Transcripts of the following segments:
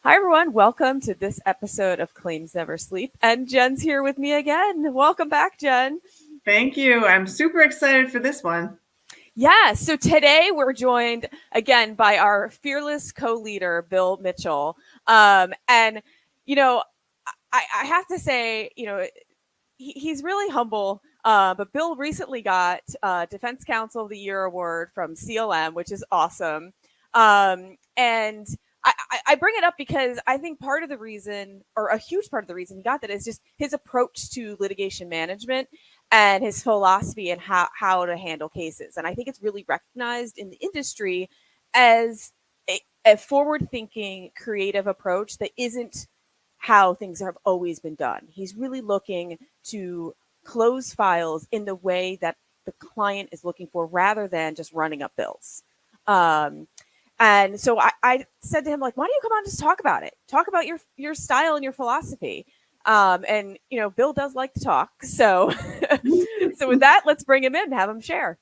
Hi, everyone. Welcome to this episode of Claims Never Sleep. And Jen's here with me again. Welcome back, Jen. Thank you. I'm super excited for this one. Yeah. So today we're joined again by our fearless co-leader, Bill Mitchell. And, you know, I have to say, he's really humble. But Bill recently got Defense Counsel of the Year award from CLM, which is awesome. And I bring it up because I think part of the reason, or a huge part of the reason he got that, is just his approach to litigation management and his philosophy and how to handle cases. And I think it's really recognized in the industry as a forward-thinking, creative approach that isn't how things have always been done. He's really looking to close files in the way that the client is looking for, rather than just running up bills. And so I said to him, like, why don't you come on and just talk about it? Talk about your style and your philosophy. And, Bill does like to talk. So, so with that, let's bring him in and have him share.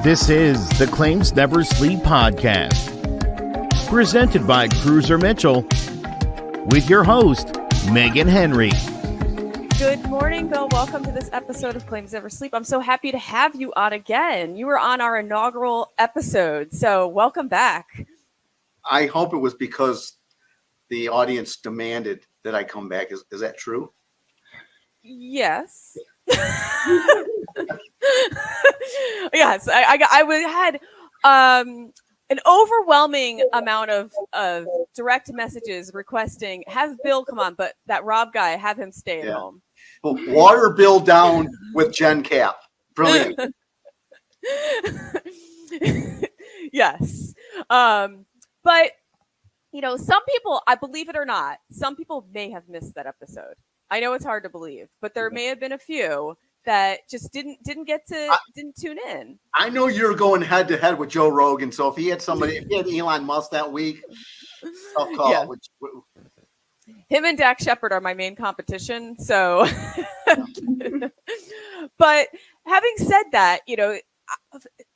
This is the Claims Never Sleep podcast, presented by Cruser Mitchell, with your host, Meghan Henry. Good morning, Bill. Welcome to this episode of Claims Never Sleep. I'm so happy to have you on again. You were on our inaugural episode, so welcome back. I hope it was because the audience demanded that I come back. Is that true? Yes. Yes, I had an overwhelming amount of direct messages requesting have Bill come on, but that Rob guy, have him stay at home. Well, water Bill down with Jen Cap. Brilliant. Yes. But, some people, I believe it or not, some people may have missed that episode. I know it's hard to believe, but there may have been a few that just didn't tune in. I know you're going head to head with Joe Rogan, so if he had Elon Musk that week, tough call. Yeah. Him and Dak Shepard are my main competition. So, but having said that,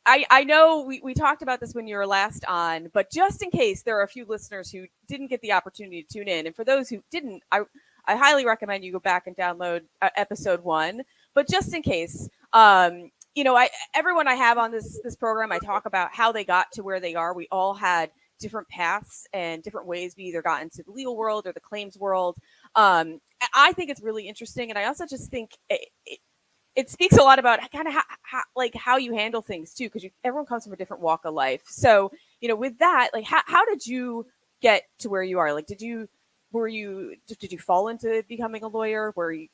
I know we talked about this when you were last on, but just in case there are a few listeners who didn't get the opportunity to tune in, and for those who didn't, I highly recommend you go back and download episode 1. But just in case, everyone I have on this program, I talk about how they got to where they are. We all had different paths and different ways we either got into the legal world or the claims world. I think it's really interesting, and I also just think it speaks a lot about kind of how you handle things too, because everyone comes from a different walk of life. So, with that, like, how did you get to where you are? Like, did you fall into becoming a lawyer?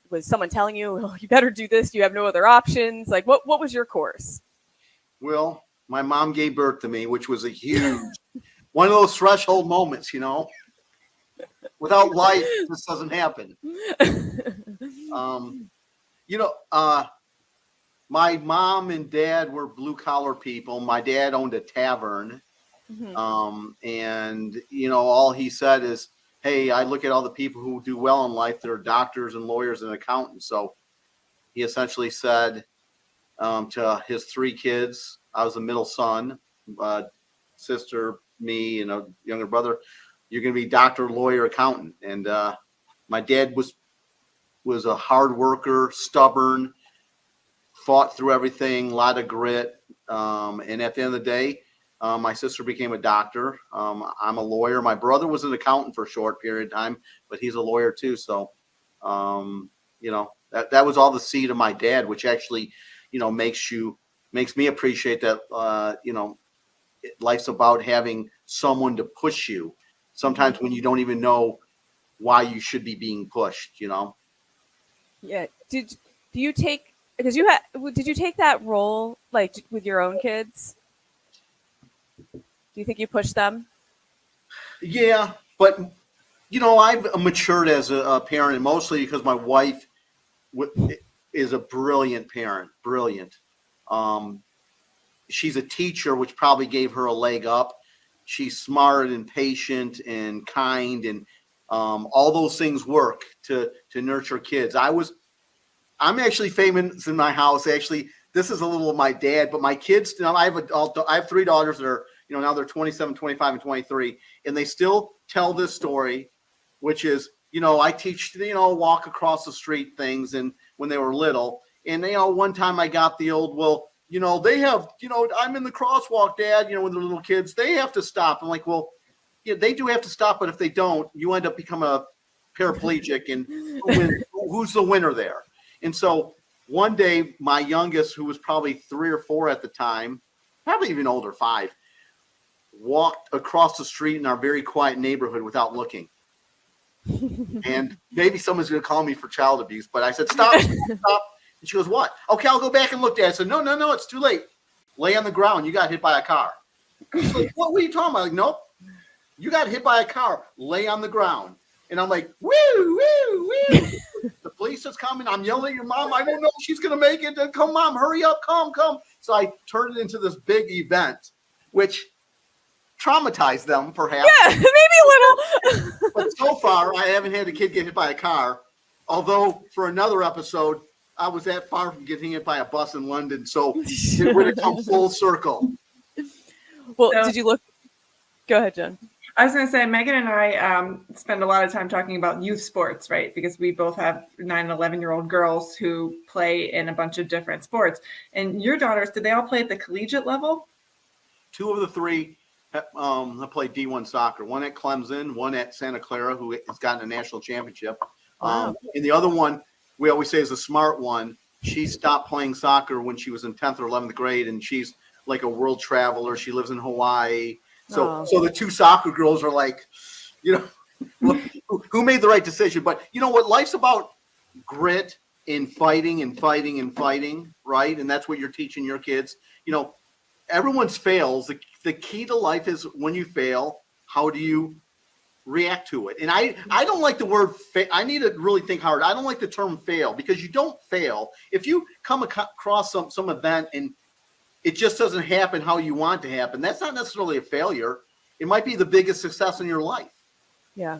Was someone telling you, oh, you better do this, you have no other options? Like, what was your course? Well, my mom gave birth to me, which was a huge one of those threshold moments, Without life, this doesn't happen. My mom and dad were blue collar people. My dad owned a tavern. Mm-hmm. And all he said is, hey, I look at all the people who do well in life. They're doctors and lawyers and accountants. So he essentially said to his 3 kids, I was the middle son, sister, me, and a younger brother, you're going to be doctor, lawyer, accountant. And my dad was a hard worker, stubborn, fought through everything, a lot of grit. And at the end of the day, my sister became a doctor. I'm a lawyer. My brother was an accountant for a short period of time, but he's a lawyer too. So, that was all the seed of my dad, which actually, makes me appreciate that, life's about having someone to push you sometimes when you don't even know why you should be being pushed, Yeah. Did you take that role, like, with your own kids? Do you think you pushed them? Yeah, but I've matured as a parent, and mostly because my wife is a brilliant parent. Brilliant. She's a teacher, which probably gave her a leg up. She's smart and patient and kind, and all those things work to nurture kids. I'm actually famous in my house. Actually, this is a little of my dad, but my kids, I have 3 daughters that are, now they're 27, 25, and 23, and they still tell this story, which is, I teach, walk across the street things, and when they were little, and, one time I got the old, they have, I'm in the crosswalk, Dad, when they're little kids, they have to stop. I'm like, well, yeah, they do have to stop, but if they don't, you end up becoming a paraplegic, and who's the winner there? And so one day, my youngest, who was probably 3 or 4 at the time, probably even older, 5, walked across the street in our very quiet neighborhood without looking. And maybe someone's going to call me for child abuse, but I said, stop. And she goes, what? Okay, I'll go back and look at it. I said, no, it's too late. Lay on the ground. You got hit by a car. She's like, what are you talking about? I'm like, nope. You got hit by a car. Lay on the ground. And I'm like, woo, woo, woo. The police is coming. I'm yelling at your mom. I don't know if she's going to make it. Come, Mom, hurry up. Come. So I turned it into this big event, which traumatized them, perhaps. Yeah, maybe a little. But so far, I haven't had a kid get hit by a car. Although, for another episode, I was that far from getting hit by a bus in London. So it would have come full circle. Well, did you look? Go ahead, Jen. I was going to say, Megan and I spend a lot of time talking about youth sports, right? Because we both have 9 and 11-year-old girls who play in a bunch of different sports. And your daughters, did they all play at the collegiate level? 2 of the 3 have played D1 soccer. 1 at Clemson, 1 at Santa Clara, who has gotten a national championship. Wow. And the other one, we always say is a smart one. She stopped playing soccer when she was in 10th or 11th grade, and she's like a world traveler. She lives in Hawaii. So the 2 soccer girls are like, who made the right decision? But you know what? Life's about grit and fighting, right? And that's what you're teaching your kids. Everyone's fails. The key to life is when you fail, how do you react to it? And I don't like the word I need to really think hard. I don't like the term fail, because you don't fail. If you come across some event and it just doesn't happen how you want to happen, that's not necessarily a failure. It might be the biggest success in your life. Yeah.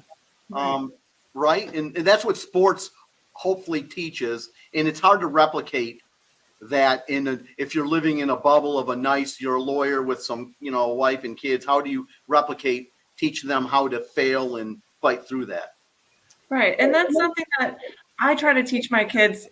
Right. And that's what sports hopefully teaches. And it's hard to replicate that if you're living in a bubble of you're a lawyer with some, wife and kids. How do you teach them how to fail and fight through that? Right. And that's something that I try to teach my kids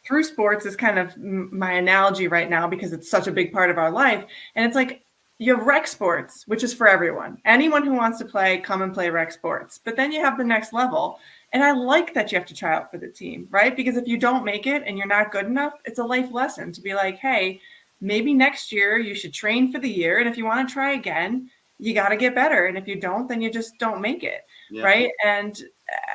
through sports is kind of my analogy right now, because it's such a big part of our life. And it's like, you have rec sports, which is for everyone. Anyone who wants to play, come and play rec sports. But then you have the next level. And I like that you have to try out for the team, right? Because if you don't make it and you're not good enough, it's a life lesson to be like, hey, maybe next year you should train for the year. And if you want to try again, you got to get better. And if you don't, then you just don't make it. Yeah. Right. And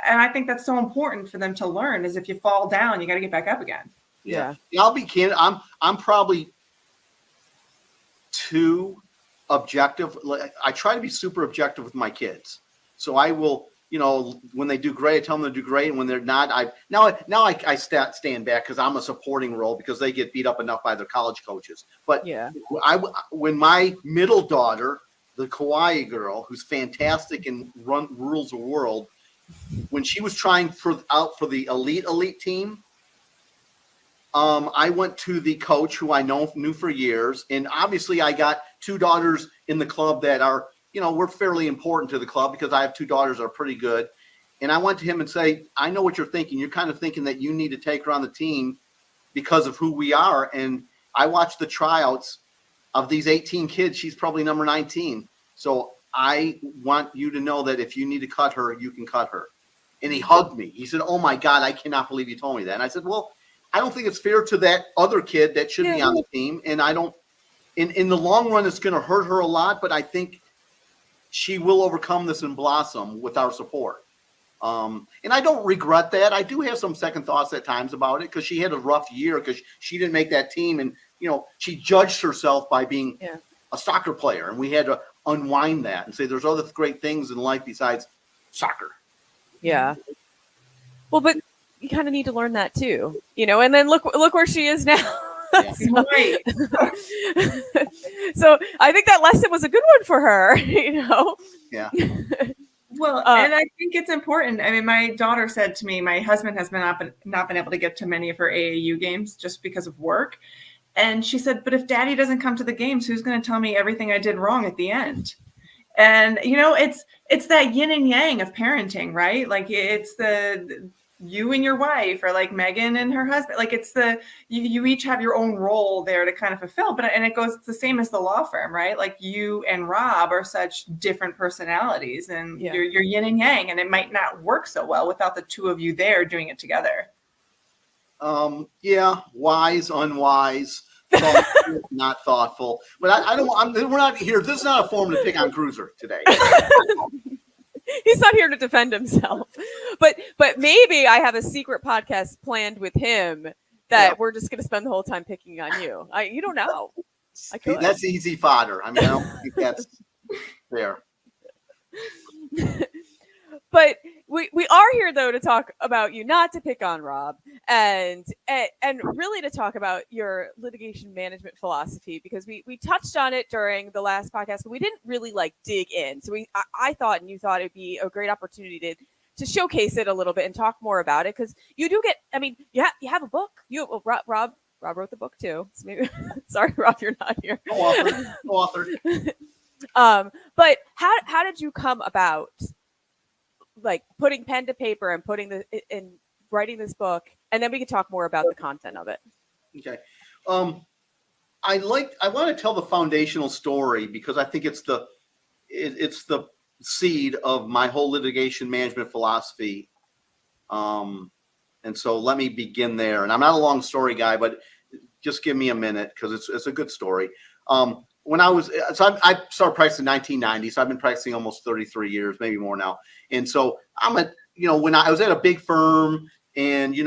I think that's so important for them to learn, is if you fall down, you got to get back up again. Yeah. I'll be candid. I'm probably too objective. I try to be super objective with my kids. So I will, when they do great, I tell them to do great. And when they're not, I stand back because I'm a supporting role, because they get beat up enough by their college coaches. But when my middle daughter, the Kauai girl, who's fantastic and rules the world, when she was trying out for the elite team, I went to the coach who I knew for years. And obviously I got 2 daughters in the club that are, we're fairly important to the club, because I have 2 daughters that are pretty good. And I went to him and say, I know what you're thinking. You're kind of thinking that you need to take her on the team because of who we are. And I watched the tryouts of these 18 kids. She's probably number 19. So I want you to know that if you need to cut her, you can cut her. And he hugged me. He said, oh my God, I cannot believe you told me that. And I said, well, I don't think it's fair to that other kid that should be on the team. And I don't, in the long run, it's going to hurt her a lot, but I think she will overcome this and blossom with our support. And I don't regret that. I do have some second thoughts at times about it, because she had a rough year because she didn't make that team. And, she judged herself by being a soccer player. And we had to unwind that and say, there's other great things in life besides soccer. Yeah. Well, but you kind of need to learn that too, and then look where she is now. Yeah. So I think that lesson was a good one for her, Yeah. Well, and I think it's important. I mean, my daughter said to me, my husband has not been able to get to many of her AAU games just because of work. And she said, but if Daddy doesn't come to the games, who's going to tell me everything I did wrong at the end? And it's that yin and yang of parenting, right? Like it's the you and your wife, or like Meghan and her husband. Like it's you each have your own role there to kind of fulfill. And it's the same as the law firm, right? Like you and Rob are such different personalities, and you're yin and yang, and it might not work so well without the two of you there doing it together. Yeah, wise, unwise, thoughtful, not thoughtful. But we're not here. This is not a forum to pick on Cruser today. He's not here to defend himself. But maybe I have a secret podcast planned with him that we're just going to spend the whole time picking on you. You don't know. That's easy fodder. I mean, I don't think that's fair. But we are here, though, to talk about you, not to pick on Rob, and really to talk about your litigation management philosophy, because we touched on it during the last podcast, but we didn't really dig in. So I thought, and you thought, it'd be a great opportunity to showcase it a little bit and talk more about it, because you do get. I mean, you have a book. Rob wrote the book too. So maybe, sorry, Rob, you're not here. Author. But how did you come about putting pen to paper and writing this book, and then we can talk more about the content of it. Okay. I want to tell the foundational story because I think it's the seed of my whole litigation management philosophy. And so let me begin there. And I'm not a long story guy, but just give me a minute because it's a good story. I started practicing in 1990, so I've been practicing almost 33 years, maybe more now. And so when I was at a big firm, and you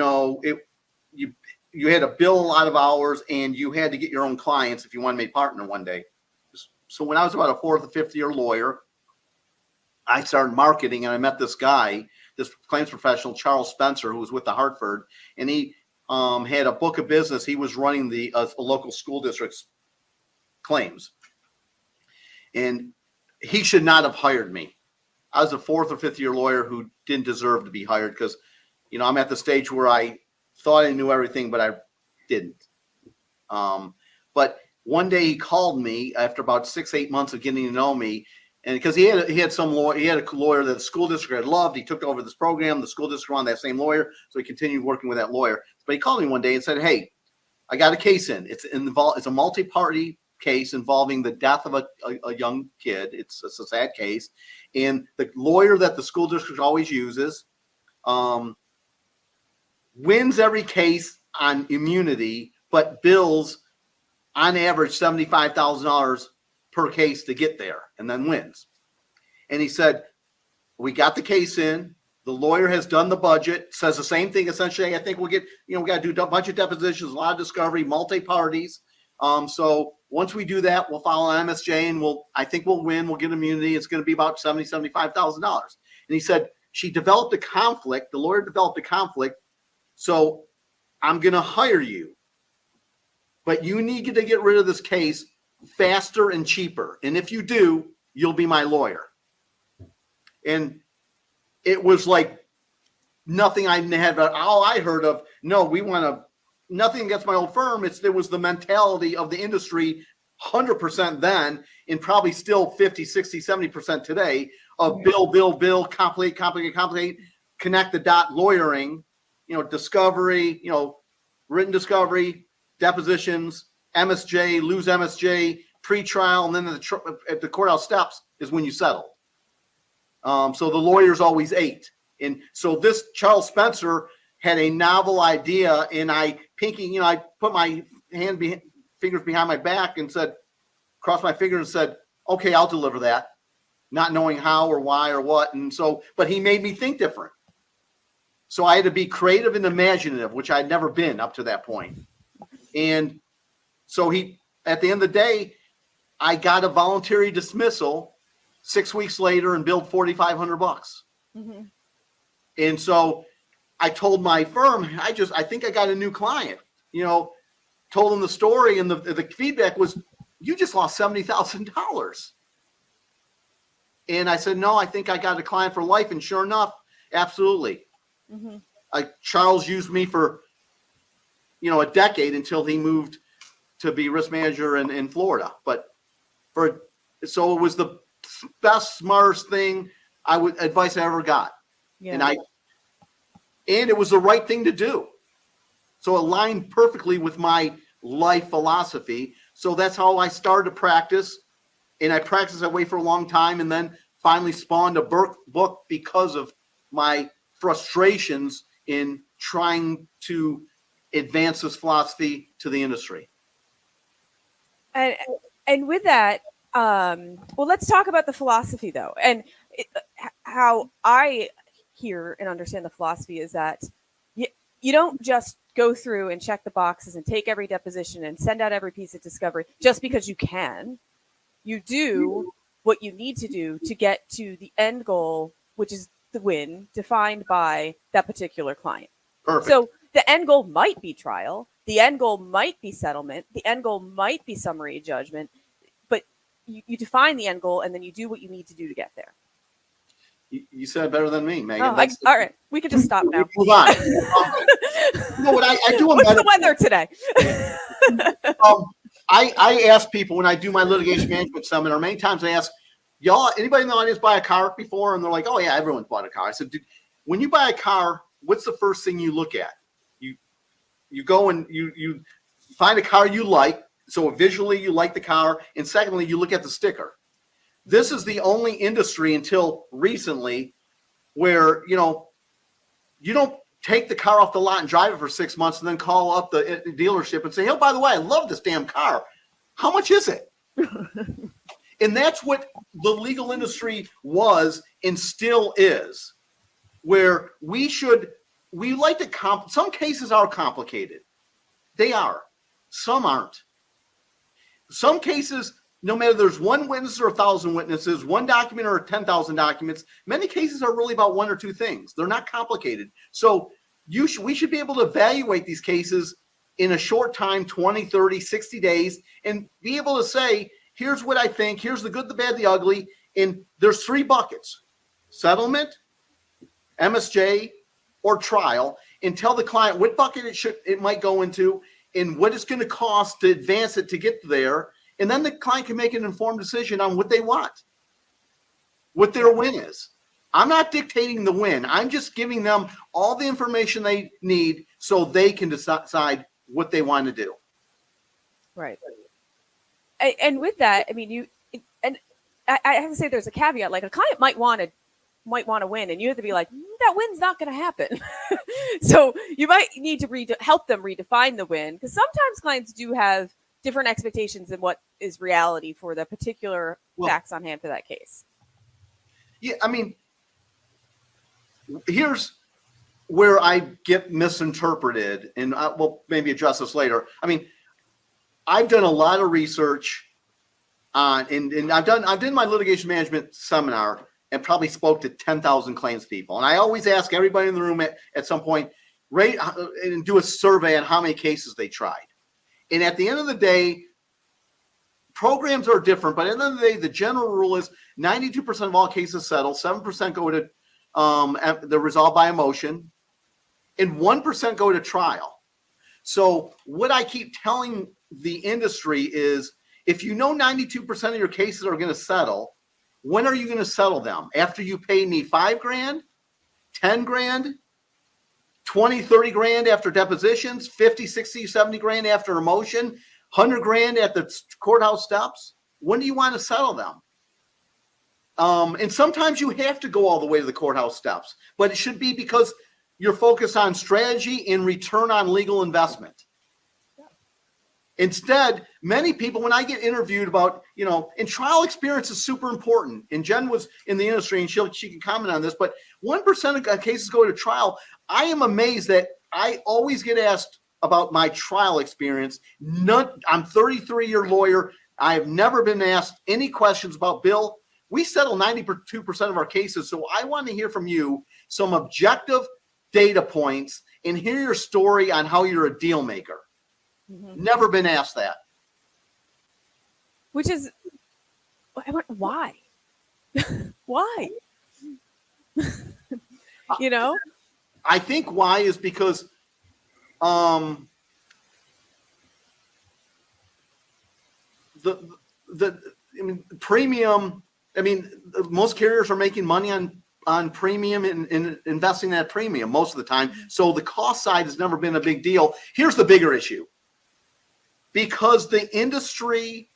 had to bill a lot of hours, and you had to get your own clients if you wanted to be a partner one day. So when I was about a fourth or fifth year lawyer, I started marketing, and I met this guy, this claims professional, Charles Spencer, who was with the Hartford, and he had a book of business. He was running the local school district's claims, and he should not have hired me. I was a fourth or fifth year lawyer who didn't deserve to be hired because, I'm at the stage where I thought I knew everything, but I didn't. But one day he called me after about 6-8 months of getting to know me, and because he had a lawyer that the school district had loved. He took over this program. The school district wanted that same lawyer, so he continued working with that lawyer. But he called me one day and said, "Hey, I got a case in. It's a multi-party case involving the death of a young kid. It's a sad case, and the lawyer that the school district always uses wins every case on immunity, but bills on average $75,000 per case to get there, and then wins." And he said, "We got the case in. The lawyer has done the budget, says the same thing essentially. I think we'll get, we got to do a bunch of depositions, a lot of discovery, multi-parties. So once we do that, we'll file an MSJ, and I think we'll win. We'll get immunity. It's going to be about $75,000. And he said, the lawyer developed a conflict. So I'm going to hire you, but you need to get rid of this case faster and cheaper. And if you do, you'll be my lawyer." And it was like nothing I had, all I heard of. No, we want to, nothing against my old firm. There was the mentality of the industry 100% then, and probably still 50, 60, 70% today of bill, complicate, connect the dot lawyering, discovery, written discovery, depositions, MSJ, lose MSJ, pre-trial, and then at the courthouse steps is when you settle. So the lawyers always ate. And so this Charles Spencer had a novel idea, and I put my fingers behind my back and crossed my fingers and said, "Okay, I'll deliver that," not knowing how or why or what. And so, but he made me think different. So I had to be creative and imaginative, which I'd never been up to that point. And so at the end of the day, I got a voluntary dismissal 6 weeks later and billed $4,500. Mm-hmm. And so I told my firm, I think I got a new client, told them the story, and the feedback was, "You just lost $70,000. And I said, "No, I think I got a client for life." And sure enough, absolutely. Mm-hmm. Charles used me for, a decade until he moved to be risk manager in Florida. So it was the best, smartest thing advice I ever got. Yeah. And it was the right thing to do. So it aligned perfectly with my life philosophy. So that's how I started to practice. And I practiced that way for a long time, and then finally spawned a book because of my frustrations in trying to advance this philosophy to the industry. And with that, well, let's talk about the philosophy though. And how I hear and understand the philosophy is that you don't just go through and check the boxes and take every deposition and send out every piece of discovery just because you can. You do what you need to do to get to the end goal, which is the win defined by that particular client. Perfect. So the end goal might be trial. The end goal might be settlement. The end goal might be summary judgment. But you define the end goal, and then you do what you need to do to get there. You said it better than me, Megan. Oh, all right. We can just stop now. Move on. You know what I do? What's the weather today? I ask people when I do my litigation management seminar, many times I ask, y'all, anybody in the audience buy a car before? And they're like, oh yeah, everyone's bought a car. I said, dude, when you buy a car, what's the first thing you look at? You go and you find a car you like. So visually you like the car. And secondly, you look at the sticker. This is the only industry until recently where, you don't take the car off the lot and drive it for 6 months and then call up the dealership and say, oh, by the way, I love this damn car. How much is it? And that's what the legal industry was and still is, where we like to some cases are complicated. They are. Some aren't. Some cases, no matter there's one witness or 1,000 witnesses, one document or 10,000 documents, many cases are really about one or two things. They're not complicated. So we should be able to evaluate these cases in a short time, 20, 30, 60 days, and be able to say, here's what I think, here's the good, the bad, the ugly. And there's 3 buckets: settlement, MSJ, or trial, and tell the client what bucket it might go into and what it's going to cost to advance it to get there. And then the client can make an informed decision on what they want, what their win is. I'm not dictating the win. I'm just giving them all the information they need so they can decide what they want to do. Right. And with that, I mean, I have to say there's a caveat. Like a client might want to win, and you have to be like, that win's not going to happen. So you might need to help them redefine the win, because sometimes clients do have different expectations than what is reality for the particular facts on hand for that case. Yeah, I mean, here's where I get misinterpreted, and we'll maybe address this later. I mean, I've done a lot of research on, and I've done my litigation management seminar and probably spoke to 10,000 claims people. And I always ask everybody in the room at some point, rate and do a survey on how many cases they tried. And at the end of the day, programs are different, but at the end of the day, the general rule is 92% of all cases settle, 7% go to they're resolved by a motion, and 1% go to trial. So what I keep telling the industry is, if you know 92% of your cases are going to settle, when are you going to settle them? After you pay me $5,000, $10,000, 20, 30 grand after depositions, 50, 60, 70 grand after a motion, 100 grand at the courthouse steps? When do you want to settle them? And sometimes you have to go all the way to the courthouse steps, but it should be because you're focused on strategy and return on legal investment. Instead, many people, when I get interviewed about, and trial experience is super important. And Jen was in the industry, and she can comment on this, but 1% of cases go to trial. I am amazed that I always get asked about my trial experience. I'm 33-year lawyer. I have never been asked any questions about, Bill, we settle 92% of our cases. So I want to hear from you some objective data points and hear your story on how you're a deal maker. Mm-hmm. Never been asked that. Which is, why? Why? I think why is because the premium I mean, most carriers are making money on premium and investing that premium most of the time. So the cost side has never been a big deal. Here's the bigger issue. Because the industry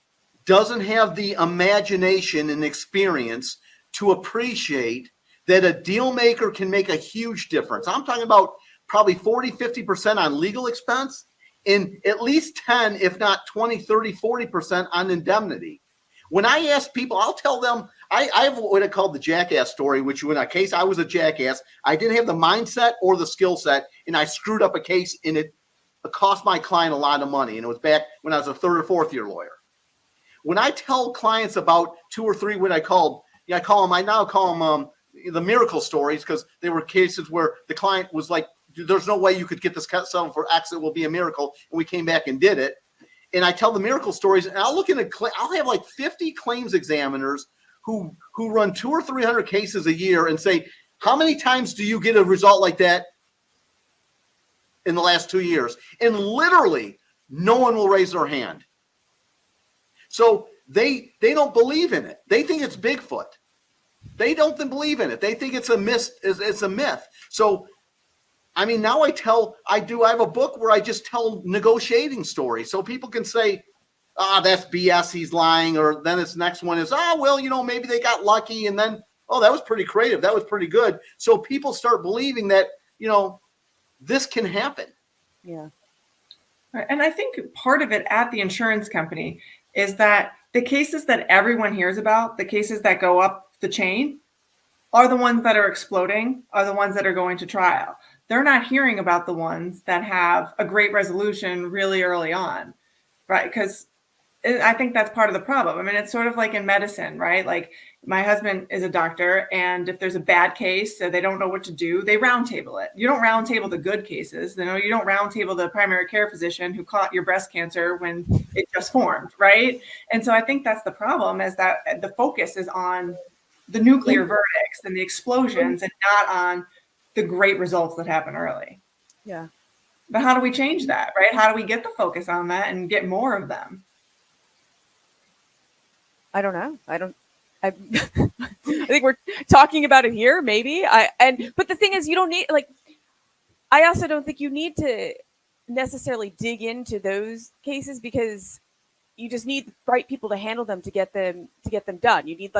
doesn't have the imagination and experience to appreciate that a deal maker can make a huge difference. I'm talking about probably 40, 50% on legal expense and at least 10, if not 20, 30, 40% on indemnity. When I ask people, I'll tell them, I have what I call the jackass story, which in a case I was a jackass. I didn't have the mindset or the skill set, and I screwed up a case, and it cost my client a lot of money. And it was back when I was a third or fourth year lawyer. When I tell clients about 2 or 3, I now call them the miracle stories, because they were cases where the client was like, there's no way you could get this settled for X. It will be a miracle. And we came back and did it. And I tell the miracle stories, and I'll have like 50 claims examiners who run 200 or 300 cases a year and say, how many times do you get a result like that in the last 2 years? And literally no one will raise their hand. So they don't believe in it. They think it's Bigfoot. They don't believe in it. They think it's a myth. So, I mean, now I have a book where I just tell negotiating stories. So people can say, that's BS, he's lying. Or then its next one is, maybe they got lucky. And then, that was pretty creative. That was pretty good. So people start believing that, this can happen. Yeah. And I think part of it at the insurance company is that the cases that everyone hears about, the cases that go up the chain, are the ones that are exploding, are the ones that are going to trial. They're not hearing about the ones that have a great resolution really early on, right? Because I think that's part of the problem. I mean, it's sort of like in medicine, right? Like my husband is a doctor, and if there's a bad case, so they don't know what to do, they roundtable it. You don't roundtable the good cases. You don't roundtable the primary care physician who caught your breast cancer when it just formed, right? And so I think that's the problem, is that the focus is on the nuclear verdicts and the explosions and not on the great results that happen early. Yeah. But how do we change that, right? How do we get the focus on that and get more of them? I don't know. I think we're talking about it here, maybe. But the thing is, you don't need, I also don't think you need to necessarily dig into those cases, because you just need the right people to handle them to get them done. You need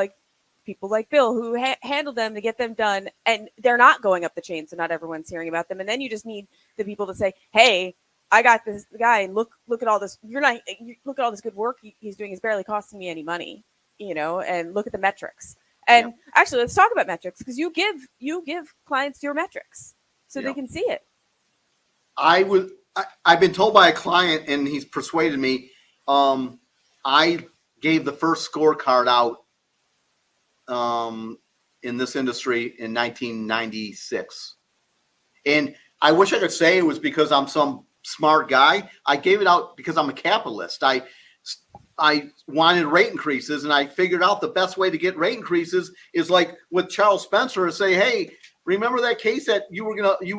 people like Bill who handle them to get them done, and they're not going up the chain, so not everyone's hearing about them. And then you just need the people to say, hey, I got this guy, and look at all this. Look at all this good work he's doing. Is barely costing me any money, and look at the metrics. And actually, let's talk about metrics, because you give clients your metrics so they can see it. I've been told by a client, and he's persuaded me. I gave the first scorecard out in this industry in 1996. And I wish I could say it was because I'm some smart guy. I gave it out because I'm a capitalist. I wanted rate increases, and I figured out the best way to get rate increases is like with Charles Spencer, to say, hey, remember that case that you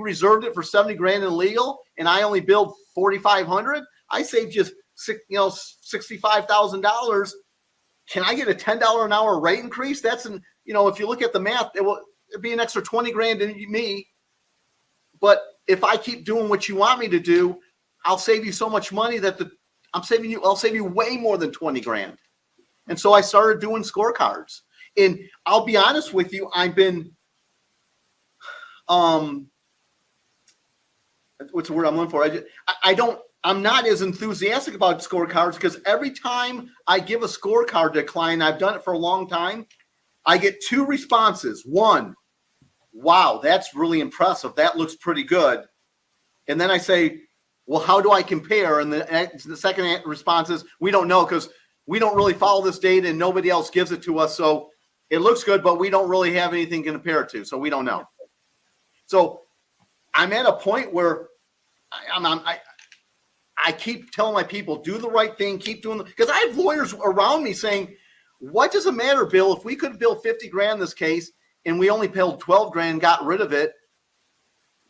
reserved it for $70,000 in legal, and I only billed $4,500? I saved you $65,000. Can I get a $10 an hour rate increase? That's if you look at the math, it'd be an extra $20,000 to me. But if I keep doing what you want me to do, I'll save you so much money that I'll save you way more than $20,000. And so I started doing scorecards. And I'll be honest with you, I've been, what's the word I'm looking for? I'm not as enthusiastic about scorecards, because every time I give a scorecard to a client, I've done it for a long time, I get 2 responses. One, wow, that's really impressive. That looks pretty good. And then I say, well, how do I compare? And the second response is, we don't know, because we don't really follow this data and nobody else gives it to us. So it looks good, but we don't really have anything to compare it to. So we don't know. So I'm at a point where I keep telling my people, do the right thing, keep doing because I have lawyers around me saying, what does it matter, Bill? If we could bill $50,000 this case and we only billed $12,000, got rid of it,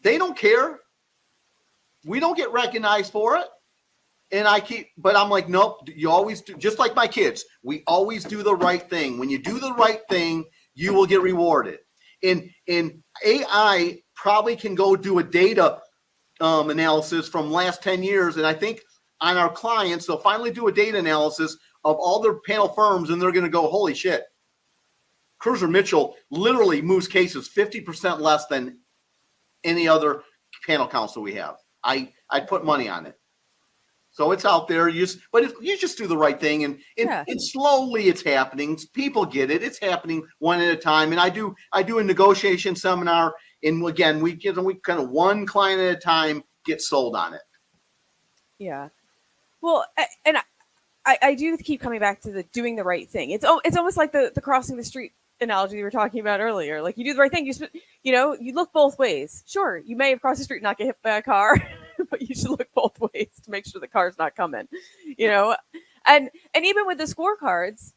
they don't care. We don't get recognized for it. And but I'm like, nope, you always do, just like my kids, we always do the right thing. When you do the right thing, you will get rewarded. And AI probably can go do a data analysis from last 10 years. And I think on our clients, they'll finally do a data analysis of all their panel firms, and they're going to go, holy shit. Cruser Mitchell literally moves cases 50% less than any other panel counsel we have. I'd put money on it. So it's out there. But if you just do the right thing, and slowly it's happening. People get it. It's happening one at a time. And I do a negotiation seminar, and again, we kind of one client at a time get sold on it. Yeah. Well, and I do keep coming back to the doing the right thing. It's almost like the crossing the street analogy we were talking about earlier. Like, you do the right thing. You look both ways. Sure, you may have crossed the street and not get hit by a car, but you should look both ways to make sure the car's not coming. And even with the scorecards,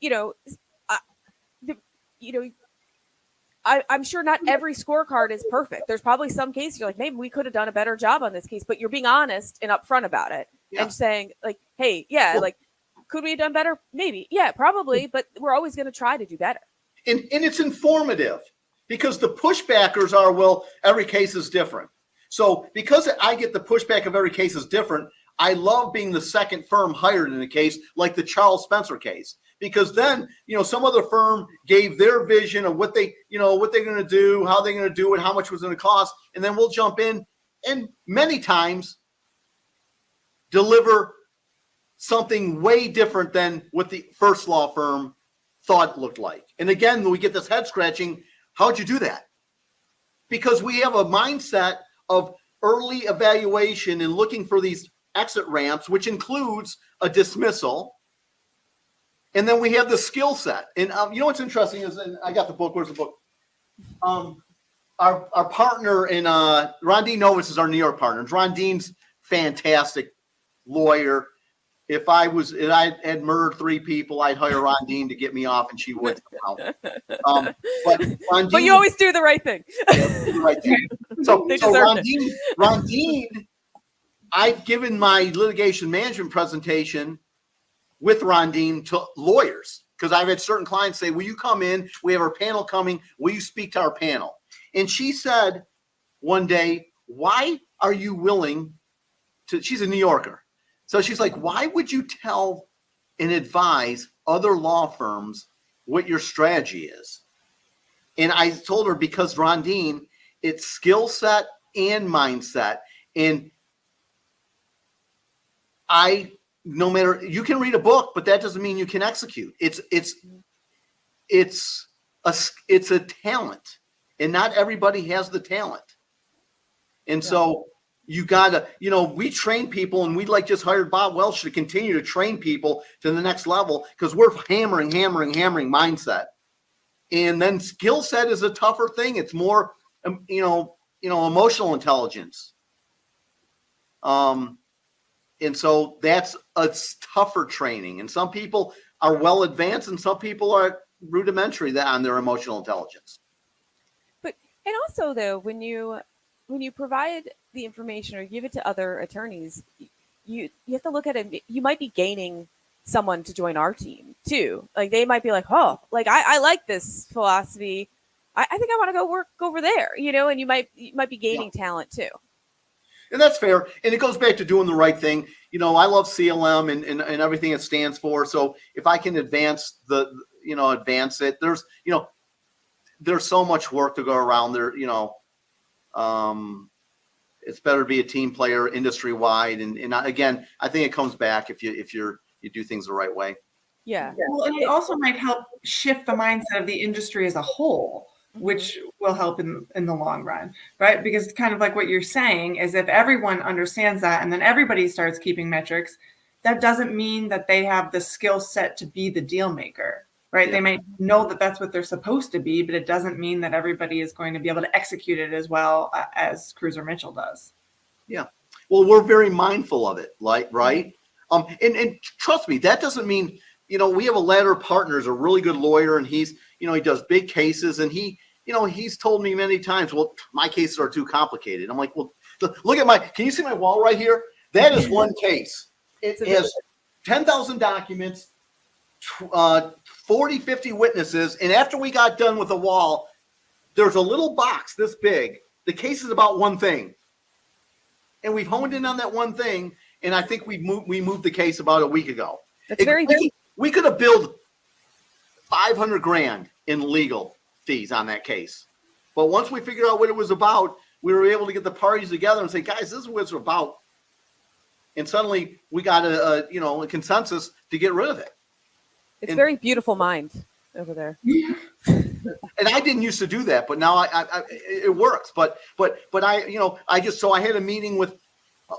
I'm sure not every scorecard is perfect. There's probably some cases you're like, maybe we could have done a better job on this case, but you're being honest and upfront about it and saying, like, hey, could we have done better? Maybe. Yeah, probably. But we're always going to try to do better. And it's informative, because the pushbackers are, well, every case is different. So because I get the pushback of every case is different, I love being the second firm hired in a case like the Charles Spencer case, because then, some other firm gave their vision of what they're going to do, how they're going to do it, how much was going to cost. And then we'll jump in and many times deliver something way different than what the first law firm thought it looked like. And again, we get this head scratching. How'd you do that? Because we have a mindset of early evaluation and looking for these exit ramps, which includes a dismissal. And then we have the skill set. And what's interesting is, and I got the book. Where's the book? Our partner in Ron Dean Novus is our New York partner. Ron Dean's fantastic lawyer. If I had murdered 3 people, I'd hire Ron Dean to get me off, and she would. But you always do the right thing. The right thing. So Ron Dean, I've given my litigation management presentation with Ron Dean to lawyers, because I've had certain clients say, will you come in? We have our panel coming. Will you speak to our panel? And she said one day, why are you willing to? She's a New Yorker. So she's like, why would you tell and advise other law firms what your strategy is? And I told her, because Ron Dean, it's skill set and mindset. And no matter, you can read a book, but that doesn't mean you can execute. It's a talent, and not everybody has the talent. And so you gotta, we train people, and we'd like just hired Bob Welch to continue to train people to the next level, because we're hammering mindset. And then skill set is a tougher thing. It's more, emotional intelligence. And so that's a tougher training. And some people are well advanced, and some people are rudimentary on their emotional intelligence. And also, though, when you provide the information or give it to other attorneys, you have to look at it. You might be gaining someone to join our team too. Like, they might be like, oh, like I like this philosophy. I think I want to go work over there, and you might be gaining talent too. And that's fair. And it goes back to doing the right thing. I love CLM and everything it stands for. So if I can advance it, there's so much work to go around there. It's better to be a team player industry wide. And again, I think it comes back if you do things the right way. Yeah. Well, and it also might help shift the mindset of the industry as a whole, which will help in the long run, right? Because it's kind of like what you're saying is, if everyone understands that and then everybody starts keeping metrics, that doesn't mean that they have the skill set to be the deal maker, right? Yeah. They might know that that's what they're supposed to be, but it doesn't mean that everybody is going to be able to execute it as well as Cruser Mitchell does. Yeah. Well, we're very mindful of it, right? And trust me, that doesn't mean, we have a ladder partner, is a really good lawyer, and he's, he does big cases, and he's told me many times, well, my cases are too complicated. I'm like, well, look at can you see my wall right here? That is one case. it has 10,000 documents, 40, 50 witnesses. And after we got done with the wall, there's a little box this big. The case is about one thing. And we've honed in on that one thing. And I think we moved the case about a week ago. We could have billed $500,000 in legal fees on that case. But once we figured out what it was about, we were able to get the parties together and say, guys, this is what it's about. And suddenly we got a consensus to get rid of it. It's very beautiful mind over there. And I didn't used to do that, but now it works. But I had a meeting with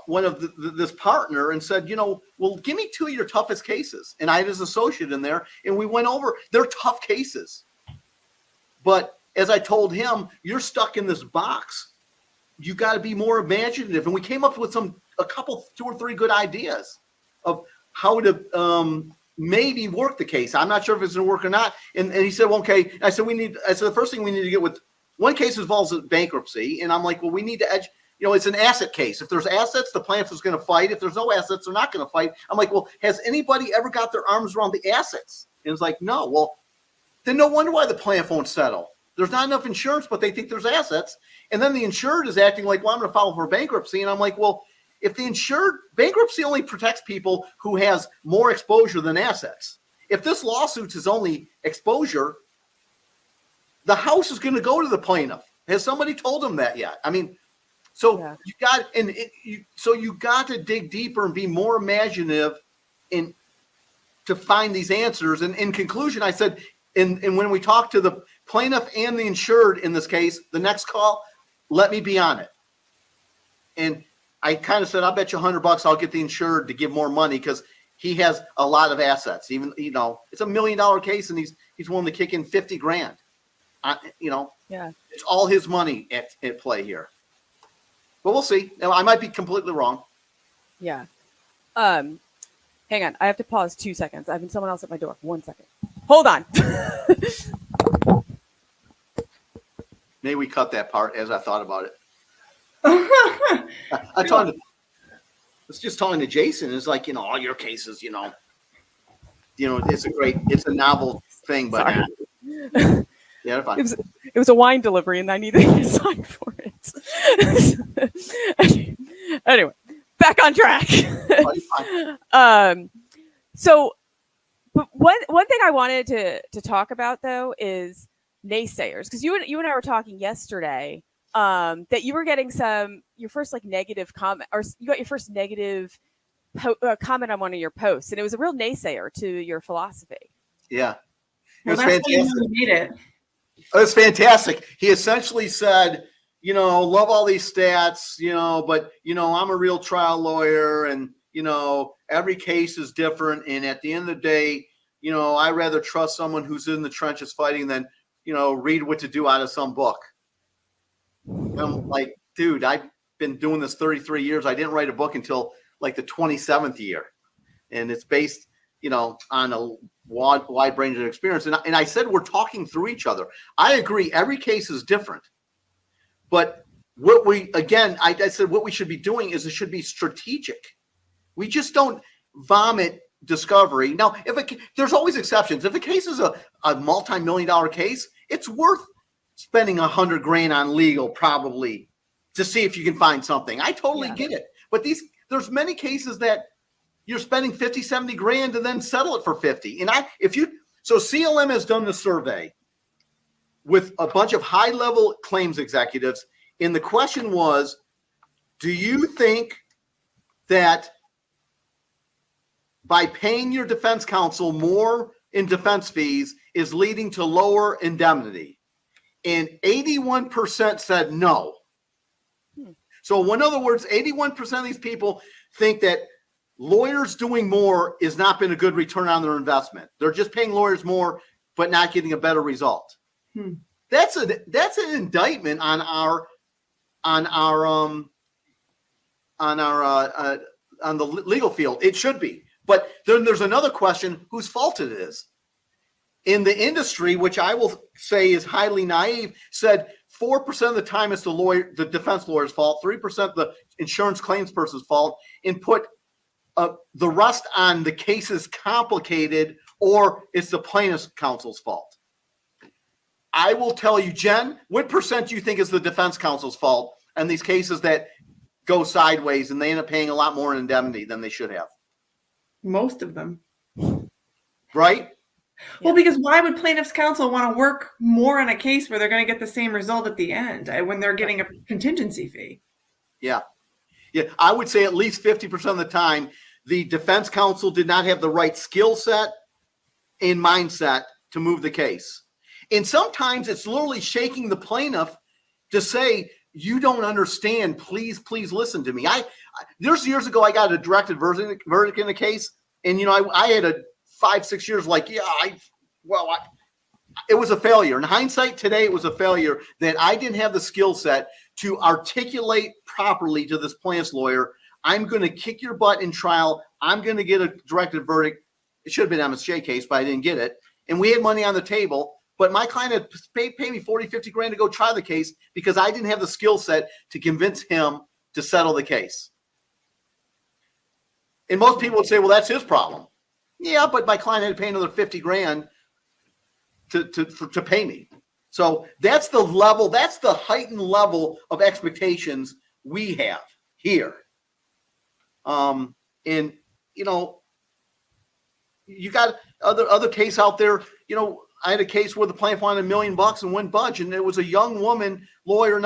one of this partner and said, well, give me 2 of your toughest cases. And I had his associate in there, and we went over their tough cases. But as I told him, you're stuck in this box. You got to be more imaginative. And we came up with a couple, 2 or 3 good ideas of how to maybe work the case. I'm not sure if it's going to work or not. And he said, well, okay. I said, the first thing we need to get with one case involves bankruptcy. And I'm like, well, we need to edge. It's an asset case. If there's assets, the plaintiff is going to fight. If there's no assets, they're not going to fight. I'm like, well, has anybody ever got their arms around the assets? And it's like, no. Well, then no wonder why the plaintiff won't settle. There's not enough insurance, but they think there's assets. And then the insured is acting like, well, I'm going to file for bankruptcy. And I'm like, well, if the insured, bankruptcy only protects people who has more exposure than assets. If this lawsuit is only exposure, the house is going to go to the plaintiff. Has somebody told them that yet? I mean, so you got to dig deeper and be more imaginative to find these answers. And in conclusion, I said, and when we talk to the plaintiff and the insured in this case, the next call, let me be on it. And I kind of said, I'll bet you $100 I'll get the insured to give more money because he has a lot of assets. Even, it's $1 million case and he's willing to kick in $50,000. It's all his money at play here. But we'll see. I might be completely wrong. Yeah. Hang on. I have to pause 2 seconds. I have someone else at my door. 1 second. Hold on. Maybe we cut that part as I thought about it. I was just talking to Jason. It's like, all your cases, it's a novel thing, but yeah, fine. It was a wine delivery and I needed to sign for it. Anyway, back on track. But one thing I wanted to talk about though is naysayers, because you and I were talking yesterday that you were getting your first negative comment, or you got your first negative comment on one of your posts, and it was a real naysayer to your philosophy. Yeah, it was fantastic. You made it. It was fantastic. He essentially said, love all these stats, but I'm a real trial lawyer, and every case is different, and at the end of the day, I rather trust someone who's in the trenches fighting than read what to do out of some book. And I'm like, dude, I've been doing this 33 years. I didn't write a book until the 27th year. And it's based, on a wide range of experience. And I said, we're talking through each other. I agree. Every case is different. But I said, what we should be doing is it should be strategic. We just don't vomit discovery. Now, there's always exceptions. If a case is a multi-million-dollar case, it's worth spending $100,000 on legal probably to see if you can find something. I totally get it. But there's many cases that you're spending $50,000-$70,000 to then settle it for $50,000. So CLM has done the survey with a bunch of high-level claims executives, and the question was, do you think that by paying your defense counsel more in defense fees is leading to lower indemnity? And 81% said no. So in other words, 81% of these people think that lawyers doing more is not been a good return on their investment. They're just paying lawyers more, but not getting a better result. That's an indictment on the legal field. It should be. But then there's another question: whose fault it is? In the industry, which I will say is highly naive, said 4% of the time it's the defense lawyer's fault, 3% the insurance claims person's fault, and put the rest on the case is complicated or it's the plaintiff's counsel's fault. I will tell you, Jen, what percent do you think is the defense counsel's fault in these cases that go sideways and they end up paying a lot more in indemnity than they should have? Most of them. Right? Well, because why would plaintiff's counsel want to work more on a case where they're going to get the same result at the end when they're getting a contingency fee? Yeah. Yeah. I would say at least 50% of the time, the defense counsel did not have the right skill set and mindset to move the case. And sometimes it's literally shaking the plaintiff to say, you don't understand. Please Listen to me. There's years ago, I got a directed verdict in a case. And, I had a 5-6 years like, it was a failure. In hindsight today, it was a failure that I didn't have the skill set to articulate properly to this plaintiff's lawyer. I'm going to kick your butt in trial. I'm going to get a directed verdict. It should have been an MSJ case, but I didn't get it. And we had money on the table. But my client had paid me 40, 50 grand to go try the case because I didn't have the skill set to convince him to settle the case. And most people would say, well, that's his problem. Yeah, but my client had to pay another 50 grand to pay me. So that's the level, that's the heightened level of expectations we have here. And, you got other case out there, I had a case where the plaintiff wanted $1 million and wouldn't budge, and it was a young woman lawyer,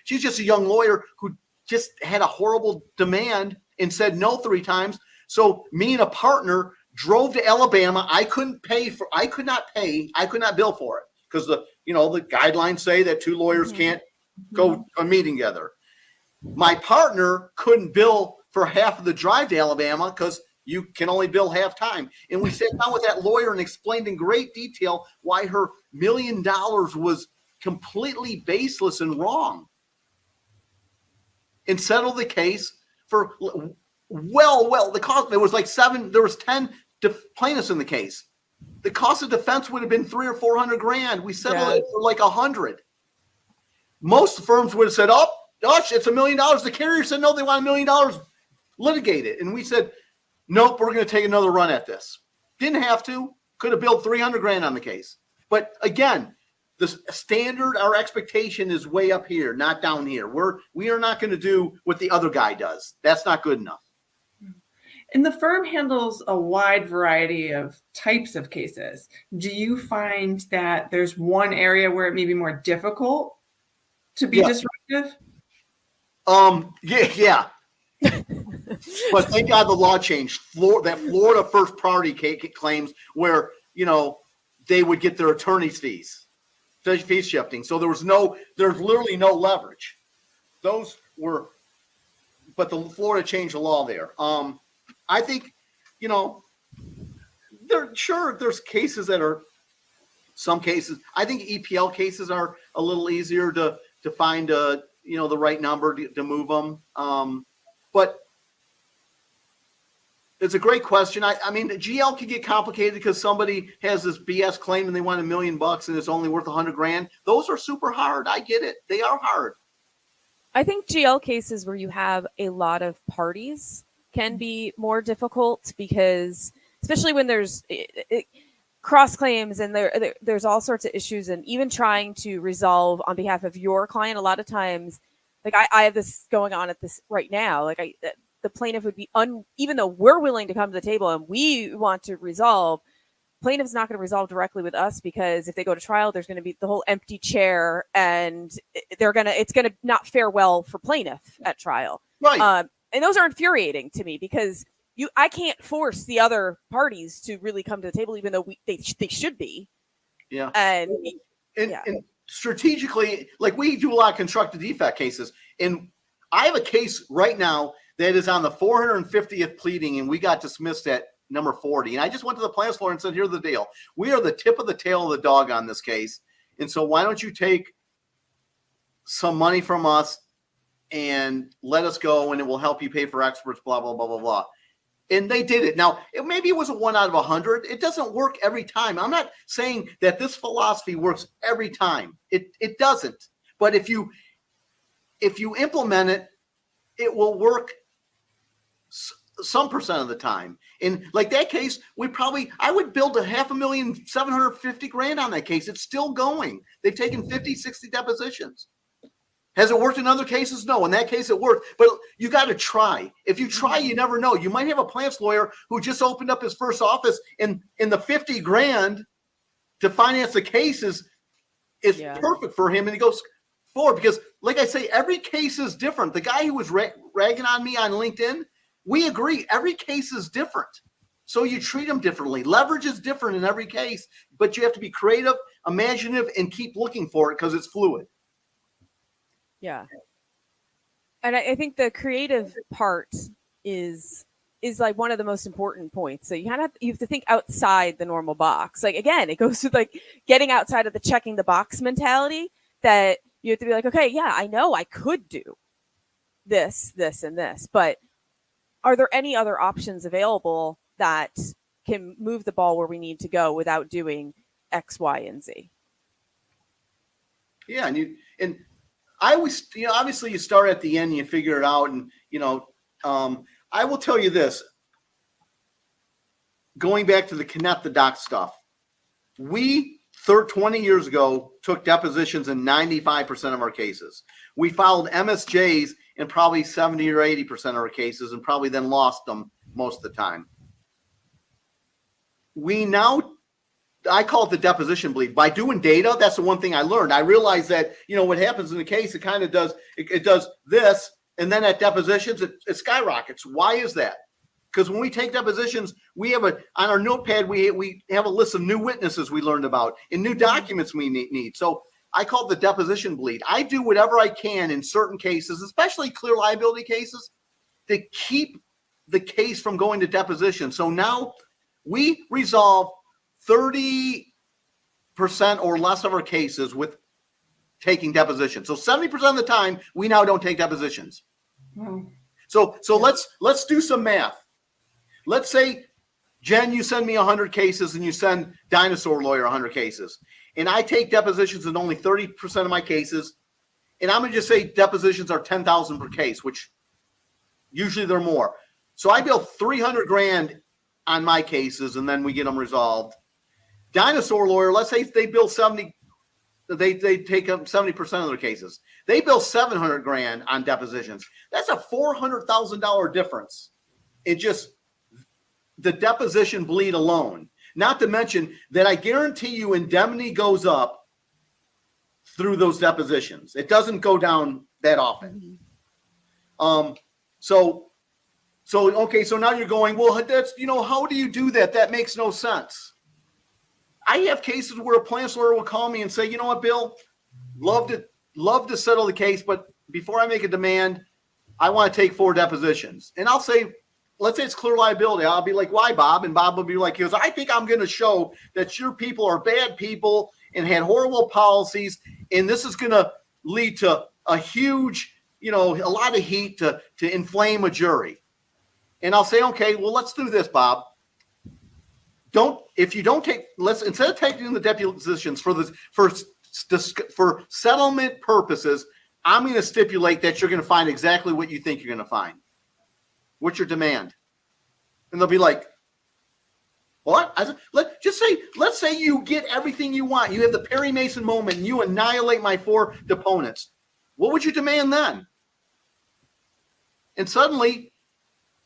she's just a young lawyer who just had a horrible demand and said no 3 times. So me and a partner drove to Alabama. I could not bill for it because the guidelines say that 2 lawyers can't go a meeting together. My partner couldn't bill for half of the drive to Alabama because you can only bill half time. And we sat down with that lawyer and explained in great detail why her $1 million was completely baseless and wrong. And settled the case for the cost. There was like 10 plaintiffs in the case. The cost of defense would have been $300 or $400 grand. We settled it for like $100. Most firms would have said, "Oh, gosh, it's $1 million." The carrier said, "No, they want $1 million litigated." And we said, "Nope, we're going to take another run at this." Didn't have to. Could have billed $300 grand on the case. But again, the standard, our expectation is way up here, not down here. We are not going to do what the other guy does. That's not good enough. And the firm handles a wide variety of types of cases. Do you find that there's one area where it may be more difficult to be disruptive? Yeah. But thank God the law changed. Florida first party claims where, they would get their attorney's fees shifting. So there's literally no leverage. But the Florida changed the law there. I think, there's cases that are, some cases, I think EPL cases are a little easier to find, the right number to move them. But it's a great question. I mean, the GL can get complicated because somebody has this BS claim and they want $1 million and it's only worth $100 grand. Those are super hard. I get it. They are hard. I think GL cases where you have a lot of parties can be more difficult because, especially when there's cross claims and there's all sorts of issues, and even trying to resolve on behalf of your client, a lot of times, like I have this going on at this right now, like the plaintiff would be even though we're willing to come to the table and we want to resolve, plaintiff's not going to resolve directly with us because if they go to trial, there's going to be the whole empty chair and it's going to not fare well for plaintiff at trial. Right. And those are infuriating to me because I can't force the other parties to really come to the table, even though they should be. Yeah. And strategically, like we do a lot of constructive defect cases, and I have a case right now that is on the 450th pleading, and we got dismissed at number 40. And I just went to the plaintiff's lawyer and said, "Here's the deal. We are the tip of the tail of the dog on this case. And so why don't you take some money from us and let us go, and it will help you pay for experts, blah, blah, blah, blah, blah." And they did it. Now, maybe it was a 1 out of 100. It doesn't work every time. I'm not saying that this philosophy works every time. It doesn't. But if you implement it, it will work some percent of the time. In like that case, I would build $500,750,000 on that case. It's still going. They've taken 50, 60 depositions. Has it worked in other cases? No. In that case, it worked. But you got to try. If you try, you never know. You might have a plaintiff's lawyer who just opened up his first office, and in the $50,000 to finance the case is perfect for him, and he goes forward. Because, like I say, every case is different. The guy who was ragging on me on LinkedIn, we agree. Every case is different. So you treat them differently. Leverage is different in every case, but you have to be creative, imaginative, and keep looking for it because it's fluid. Yeah. And I think the creative part is like one of the most important points. So you have to think outside the normal box. Like, again, it goes with like getting outside of the checking the box mentality, that you have to be like, okay, yeah, I know I could do this, this, and this, but are there any other options available that can move the ball where we need to go without doing X, Y, and Z? Yeah. And I always, obviously you start at the end and you figure it out. And, I will tell you this, going back to the connect the dots stuff, we 20 years ago took depositions in 95% of our cases. We filed MSJs in probably 70 or 80% of our cases, and probably then lost them most of the time. I call it the deposition bleed. By doing data, that's the one thing I learned. I realized that, what happens in the case, it kind of does, it does this, and then at depositions, it skyrockets. Why is that? Because when we take depositions, we have on our notepad, we have a list of new witnesses we learned about and new documents we need. So I call it the deposition bleed. I do whatever I can in certain cases, especially clear liability cases, to keep the case from going to deposition. So now we resolve 30% or less of our cases with taking depositions. So 70% of the time, we now don't take depositions. Wow. So let's do some math. Let's say, Jen, you send me 100 cases and you send Dinosaur Lawyer 100 cases. And I take depositions in only 30% of my cases. And I'm going to just say depositions are $10,000 per case, which usually they're more. So I bill $300,000 on my cases, and then we get them resolved. Dinosaur Lawyer, let's say they bill 70, they take up 70% of their cases. They bill $700,000 on depositions. That's a $400,000 difference. It just the deposition bleed alone. Not to mention that I guarantee you indemnity goes up through those depositions. It doesn't go down that often. So now you're going, well, that's, how do you do that? That makes no sense. I have cases where a plaintiff's lawyer will call me and say, you know what, Bill, love to settle the case, but before I make a demand, I want to take 4 depositions. And I'll say, let's say it's clear liability. I'll be like, why, Bob? And Bob will be like, because I think I'm going to show that your people are bad people and had horrible policies, and this is going to lead to a huge, a lot of heat to inflame a jury. And I'll say, okay, well, let's do this, Bob. Instead of taking the depositions for settlement purposes, I'm going to stipulate that you're going to find exactly what you think you're going to find. What's your demand? And they'll be like, what? Let's say you get everything you want. You have the Perry Mason moment and you annihilate my 4 deponents. What would you demand then? And suddenly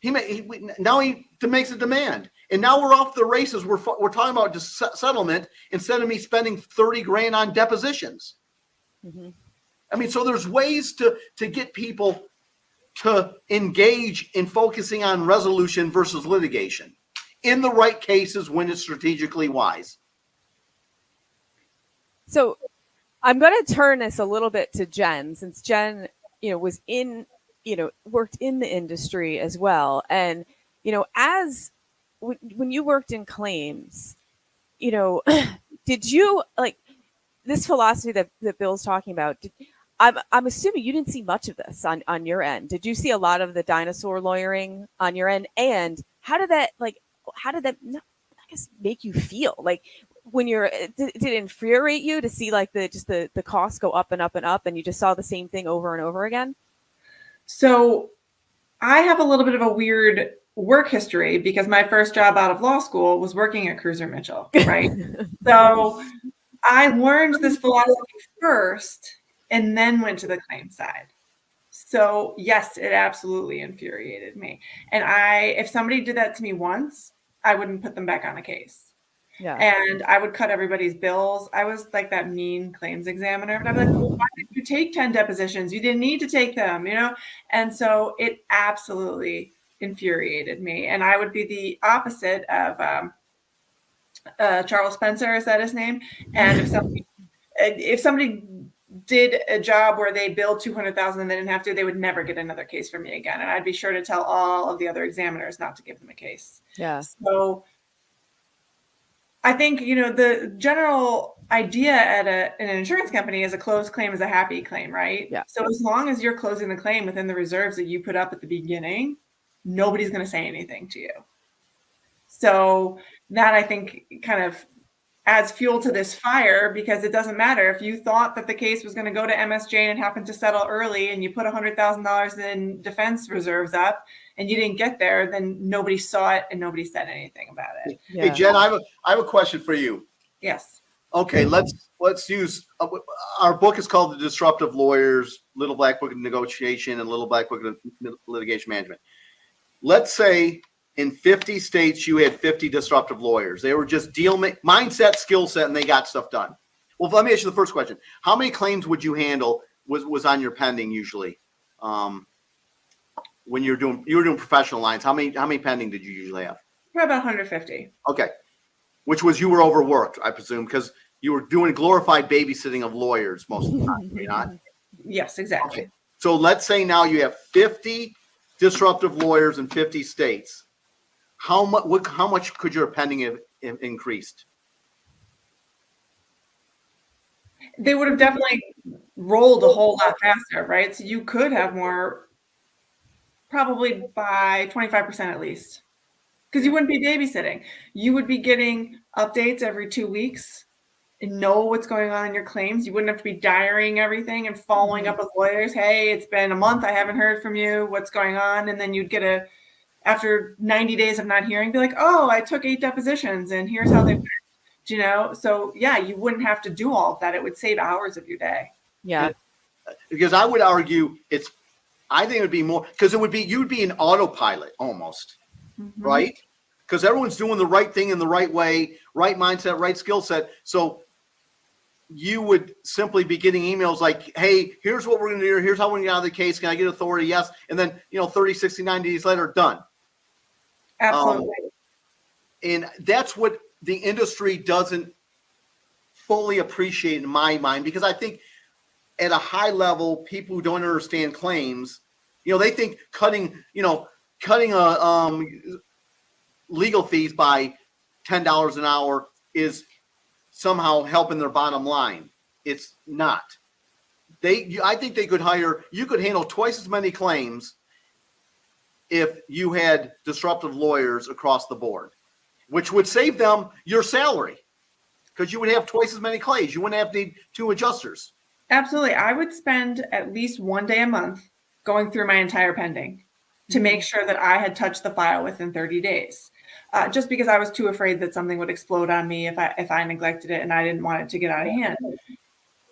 he makes a demand. And now we're off the races. We're talking about just settlement instead of me spending $30,000 on depositions. Mm-hmm. I mean, so there's ways to get people to engage in focusing on resolution versus litigation in the right cases when it's strategically wise. So I'm going to turn this a little bit to Jen, since Jen, was worked in the industry as well. And, when you worked in claims, did you like this philosophy that Bill's talking about? I'm assuming you didn't see much of this on your end. Did you see a lot of the dinosaur lawyering on your end? And how did that make you feel? Like when did it infuriate you to see like the costs go up and up and up, and you just saw the same thing over and over again? So I have a little bit of a weird work history because my first job out of law school was working at Cruser Mitchell, right? So I learned this philosophy first and then went to the claim side. So yes, it absolutely infuriated me. And if somebody did that to me once, I wouldn't put them back on a case. Yeah. And I would cut everybody's bills. I was like that mean claims examiner. But I'd be like, well, why did you take 10 depositions? You didn't need to take them, you know? And so it absolutely infuriated me. And I would be the opposite of Charles Spencer, is that his name? And if somebody did a job where they billed 200,000 and they didn't have to, they would never get another case from me again. And I'd be sure to tell all of the other examiners not to give them a case. Yeah. So I think, you know, the general idea at an insurance company is a closed claim is a happy claim, right? Yeah. So as long as you're closing the claim within the reserves that you put up at the beginning, nobody's going to say anything to you. So that, I think, kind of adds fuel to this fire, because it doesn't matter if you thought that the case was going to go to MSJ and it happened to settle early and you put $100,000 in defense reserves up and you didn't get there, then nobody saw it and nobody said anything about it. Yeah. Hey, Jen, I have a question for you. Yes. Okay, let's use our book is called The Disruptive Lawyers, Little Black Book of Negotiation and Little Black Book of Litigation Management. Let's say in 50 states you had 50 disruptive lawyers. They were just mindset, skill set, and they got stuff done. Well, let me ask you the first question. How many claims would you handle was on your pending usually? When you were doing professional lines, how many pending did you usually have? Probably about 150. Okay. Which was you were overworked, I presume, because you were doing glorified babysitting of lawyers most of the time, were you not? Yes, exactly. Okay. So let's say now you have 50 disruptive lawyers in 50 states. How much could your pending have increased? They would have definitely rolled a whole lot faster, right? So you could have more, probably by 25% at least, because you wouldn't be babysitting. You would be getting updates every 2 weeks and know what's going on in your claims. You wouldn't have to be diarying everything and following up with lawyers. Hey, it's been a month. I haven't heard from you. What's going on? And then you'd get after 90 days of not hearing, be like, oh, I took 8 depositions and here's how they went. You know? So yeah, you wouldn't have to do all of that. It would save hours of your day. Yeah. Because I would argue I think it would be more, because you'd be an autopilot almost, right? Because everyone's doing the right thing in the right way, right mindset, right skill set. So you would simply be getting emails like, hey, here's what we're going to do. Here's how we're going to get out of the case. Can I get authority? Yes. And then, 30, 60, 90 days later, done. Absolutely. And that's what the industry doesn't fully appreciate in my mind, because I think at a high level, people who don't understand claims, they think cutting legal fees by $10 an hour is somehow helping their bottom line. It's not. I think you could handle twice as many claims if you had disruptive lawyers across the board, which would save them your salary, because you would have twice as many claims. You wouldn't have to need 2 adjusters. Absolutely. I would spend at least 1 day a month going through my entire pending to make sure that I had touched the file within 30 days. Just because I was too afraid that something would explode on me if I neglected it and I didn't want it to get out of hand.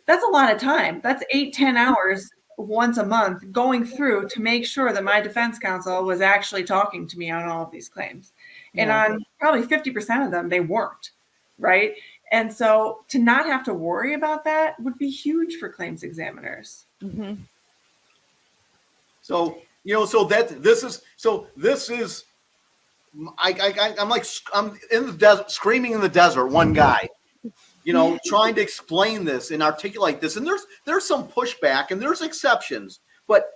That's a lot of time. That's 8-10 hours once a month going through to make sure that my defense counsel was actually talking to me on all of these claims. And on probably 50% of them, they weren't, right? And so to not have to worry about that would be huge for claims examiners. Mm-hmm. So, I'm in the desert, screaming in the desert, one guy, trying to explain this and articulate this. And there's some pushback and there's exceptions, but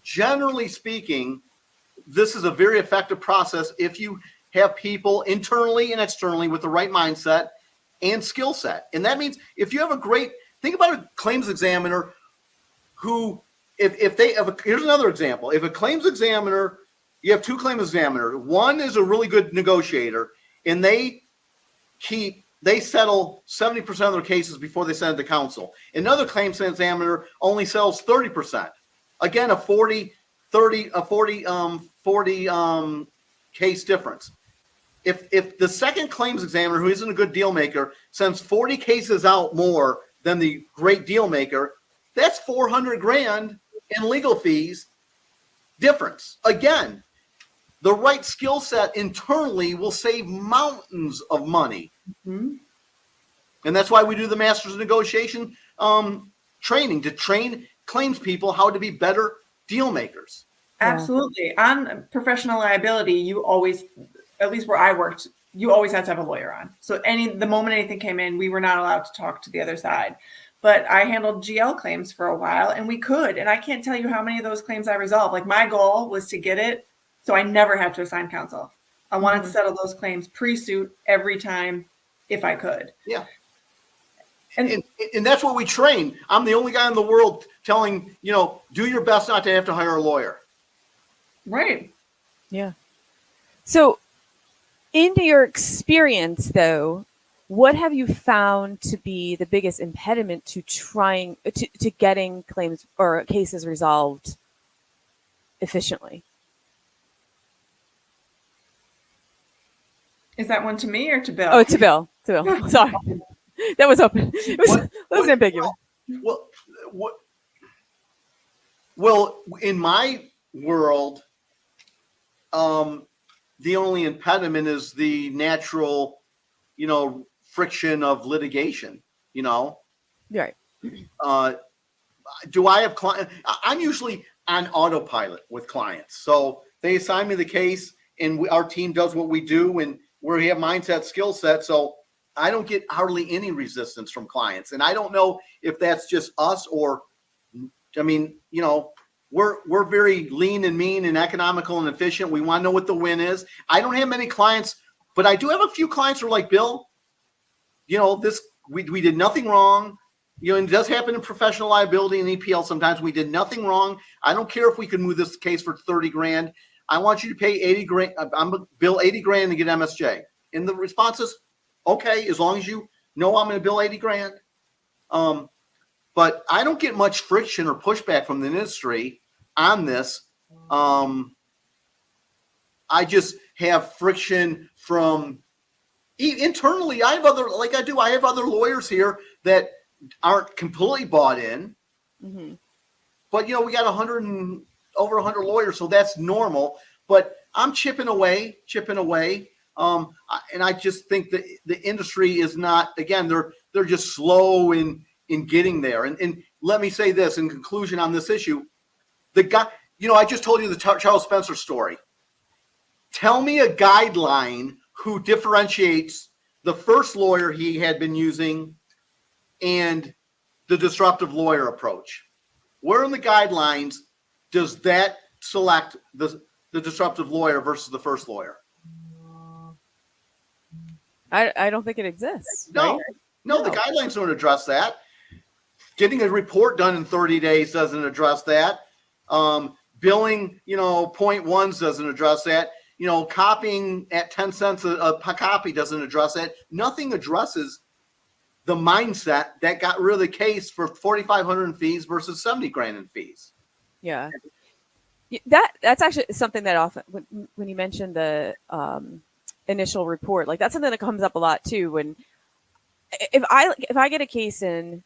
generally speaking, this is a very effective process if you have people internally and externally with the right mindset and skill set. And that means if you have think about a claims examiner who, here's another example. If a claims examiner, you have 2 claims examiners, one is a really good negotiator and they settle 70% of their cases before they send it to counsel. Another claims examiner only sells 30%. Again, a 40 case difference. If the second claims examiner, who isn't a good deal maker, sends 40 cases out more than the great deal maker, that's $400,000 in legal fees difference. Again, the right skill set internally will save mountains of money. Mm-hmm. And that's why we do the Masters of Negotiation training, to train claims people how to be better deal makers. Absolutely. On professional liability, you always, at least where I worked, you always had to have a lawyer on. So the moment anything came in, we were not allowed to talk to the other side. But I handled GL claims for a while, and we could. And I can't tell you how many of those claims I resolved. Like, my goal was to get it so I never had to assign counsel. I wanted to settle those claims pre-suit every time if I could. Yeah. And that's what we train. I'm the only guy in the world telling, do your best not to have to hire a lawyer. Right. Yeah. So in your experience, though, what have you found to be the biggest impediment to trying to getting claims or cases resolved efficiently? Is that one to me or to Bill? Oh, to Bill. To Bill. Sorry. That was open. It was ambiguous. Well, in my world, the only impediment is the natural, friction of litigation, Right. Do I have clients? I'm usually on autopilot with clients. So they assign me the case and our team does what we do, and we have mindset, skill set. So I don't get hardly any resistance from clients. And I don't know if that's just us or, we're very lean and mean and economical and efficient. We want to know what the win is. I don't have many clients, but I do have a few clients who are like, Bill, we did nothing wrong. It does happen in professional liability and EPL. Sometimes we did nothing wrong. I don't care if we can move this case for $30,000. I want you to pay $80,000. I'm going to bill $80,000 to get MSJ. And the response is, okay, as long as you know I'm going to bill $80,000. But I don't get much friction or pushback from the industry on this. I just have friction from internally. I have other lawyers here that aren't completely bought in. Mm-hmm. But we got over 100 lawyers, so that's normal. But I'm chipping away. And I just think that the industry is not. Again, they're just slow in getting there. And let me say this in conclusion on this issue: the guy, I just told you the Charles Spencer story. Tell me a guideline who differentiates the first lawyer he had been using and the disruptive lawyer approach. Where in the guidelines does that select the disruptive lawyer versus the first lawyer? I don't think it exists. No, right? No, the guidelines don't address that. Getting a report done in 30 days doesn't address that. Billing, 0.1s doesn't address that. Copying at 10 cents a copy doesn't address that. Nothing addresses the mindset that got rid of the case for $4,500 in fees versus $70,000 in fees. Yeah. That's actually something that often, when you mentioned the initial report, like that's something that comes up a lot too. When if I get a case in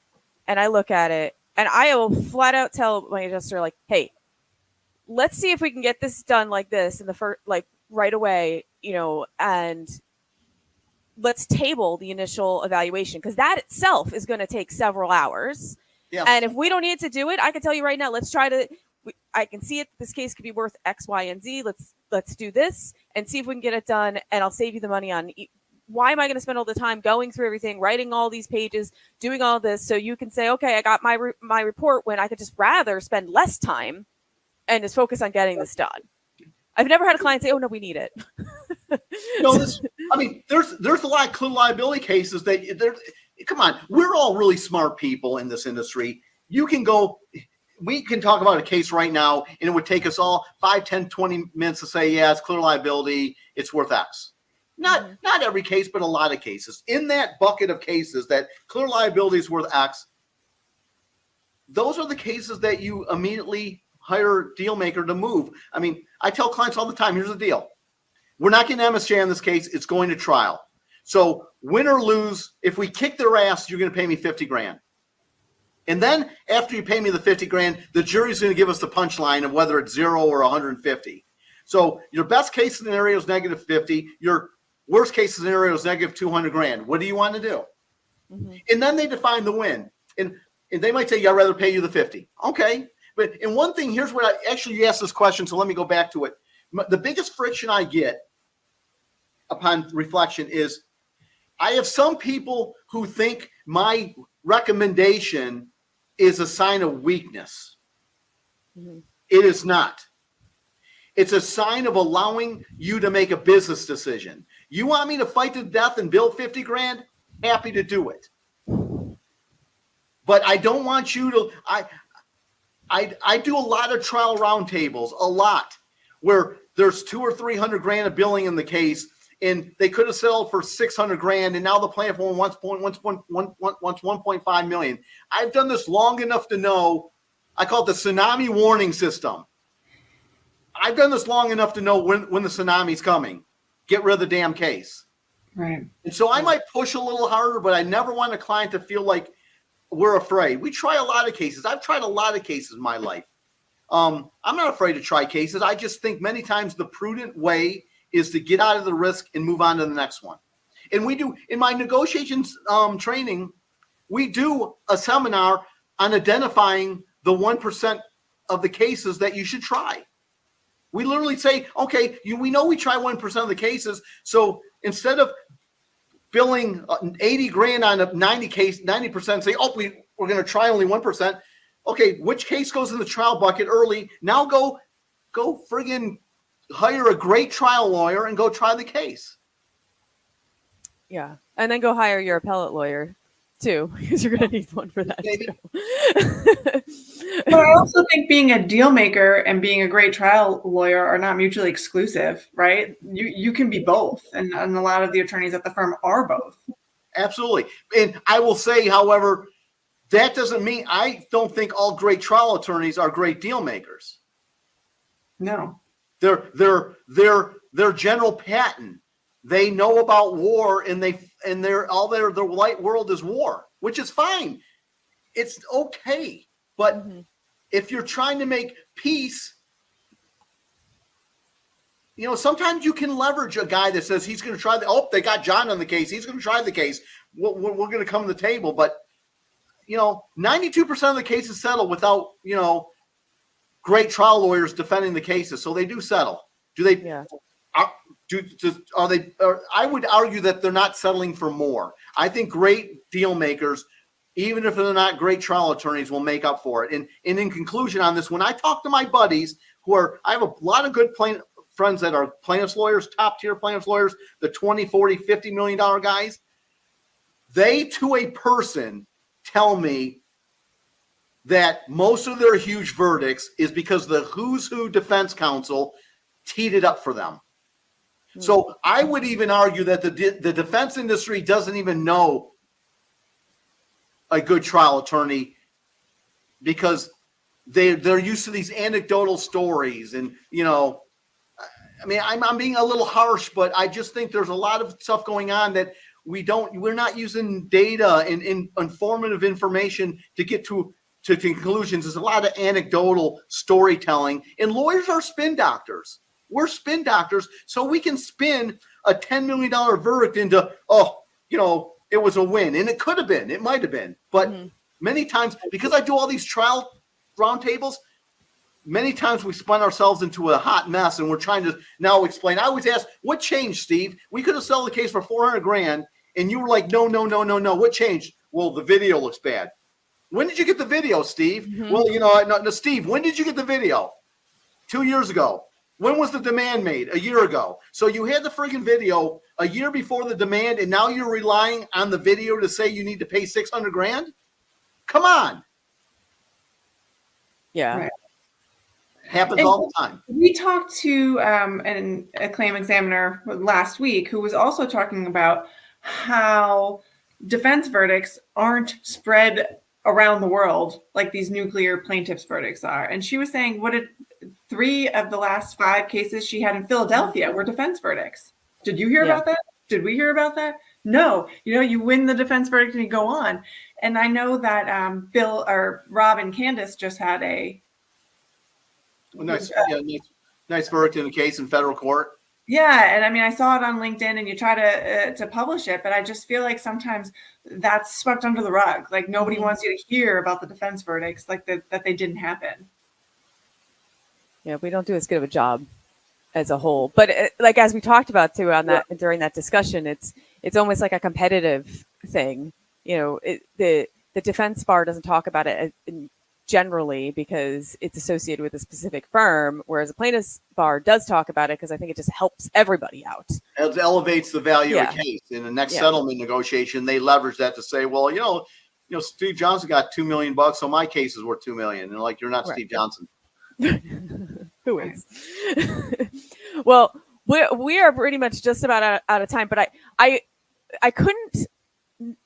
and I look at it, and I will flat out tell my adjuster, like, hey, let's see if we can get this done like this in the first, like right away, and let's table the initial evaluation, because that itself is going to take several hours. Yeah. And if we don't need to do it, I can tell you right now, let's try to. I can see it. This case could be worth X, Y, and Z. Let's do this and see if we can get it done. And I'll save you the money on. Why am I going to spend all the time going through everything, writing all these pages, doing all this, so you can say, okay, I got my report, when I could just rather spend less time and just focus on getting this done. I've never had a client say, oh no, we need it. No, there's a lot of clear liability cases that come on, we're all really smart people in this industry. We can talk about a case right now, and it would take us all 5, 10, 20 minutes to say, yeah, it's clear liability, it's worth X. Not every case, but a lot of cases. In that bucket of cases that clear liability is worth X, those are the cases that you immediately hire a deal maker to move. I mean, I tell clients all the time, here's the deal. we're not getting MSJ on this case. It's going to trial. So win or lose, if we kick their ass, you're going to pay me 50 grand. And then after you pay me the 50 grand, the jury's going to give us the punchline of whether it's 0 or 150. So your best case scenario is negative 50. Your worst case scenario is negative 200 grand. What do you want to do? Mm-hmm. And then they define the win. And they might say, yeah, I'd rather pay you the 50. Okay. But and one thing, here's what you asked this question, so let me go back to it. The biggest friction I get upon reflection is I have some people who think my recommendation is a sign of weakness. Mm-hmm. It is not. It's a sign of allowing you to make a business decision. You want me to fight to death and bill 50 grand? Happy to do it. But I don't want you to, I do a lot of trial roundtables, a lot, where there's 200 or 300 grand of billing in the case, and they could have settled for 600 grand, and now the plaintiff wants 1.5 million. I've done this long enough to know, I call it the tsunami warning system. I've done this long enough to know when the tsunami's coming. Get rid of the damn case. Right. And so I might push a little harder, but I never want a client to feel like we're afraid. We try a lot of cases. I've tried a lot of cases in my life. I'm not afraid to try cases. I just think many times the prudent way is to get out of the risk and move on to the next one. And we do, in my negotiations training, we do a seminar on identifying the 1% of the cases that you should try. We literally say, okay, we know we try 1% of the cases. So instead of billing 80 grand on a 90%, say, oh, we're going to try only 1%. Okay, which case goes in the trial bucket early? Now go friggin' hire a great trial lawyer and go try the case. Yeah. And then go hire your appellate lawyer too, because you're going to need one for that too. But I also think being a deal maker and being a great trial lawyer are not mutually exclusive, right? You can be both. And a lot of the attorneys at the firm are both. Absolutely. And I will say, however, that doesn't mean I don't think all great trial attorneys are great deal makers. No. They're general patent. They know about war, and their light world is war, which is fine. It's okay. But if you're trying to make peace, sometimes you can leverage a guy that says he's going to try they got John on the case. He's going to try the case. We're going to come to the table. But, 92% of the cases settle without, great trial lawyers defending the cases. So they do settle. Do they? Yeah. Are they? I would argue that they're not settling for more. I think great deal makers, even if they're not great trial attorneys, will make up for it. And in conclusion on this, when I talk to my buddies I have a lot of good friends that are plaintiffs lawyers, top tier plaintiffs lawyers, the 20, 40, $50 million guys, they to a person tell me that most of their huge verdicts is because the who's who defense counsel teed it up for them. So I would even argue that the defense industry doesn't even know a good trial attorney because they're used to these anecdotal stories. And, I'm being a little harsh, but I just think there's a lot of stuff going on that we're not using data and informative information to get to conclusions. There's a lot of anecdotal storytelling, and lawyers are spin doctors. We're spin doctors, so we can spin a $10 million verdict into, it was a win. And it could have been. It might have been. But many times, because I do all these trial roundtables, many times we spun ourselves into a hot mess, and we're trying to now explain. I always ask, what changed, Steve? We could have sold the case for 400 grand, and you were like, no. What changed? Well, the video looks bad. When did you get the video, Steve? Well, no, Steve, when did you get the video? 2 years ago. When was the demand made? A year ago. So you had the friggin' video a year before the demand, and now you're relying on the video to say you need to pay 600 grand? Come on. Yeah. Right. Happens all the time. We talked to a claim examiner last week who was also talking about how defense verdicts aren't spread around the world like these nuclear plaintiffs' verdicts are. And she was saying 3 of the last 5 cases she had in Philadelphia were defense verdicts. Did you hear about that? Did we hear about that? No. You win the defense verdict and you go on. And I know that Rob and Candace just had a nice verdict in a case in federal court. Yeah, and I mean, I saw it on LinkedIn, and you try to publish it, but I just feel like sometimes that's swept under the rug. Like nobody wants you to hear about the defense verdicts, like that they didn't happen. Yeah, we don't do as good of a job as a whole. But like as we talked about too on that during that discussion, it's almost like a competitive thing. The defense bar doesn't talk about it generally because it's associated with a specific firm, whereas a plaintiff's bar does talk about it because I think it just helps everybody out. It elevates the value of the case. In the next settlement negotiation, they leverage that to say, well, Steve Johnson got $2 million, so my case is worth $2 million. And like, you're not Steve Johnson. Who is? Well, we are pretty much just about out of time, but I couldn't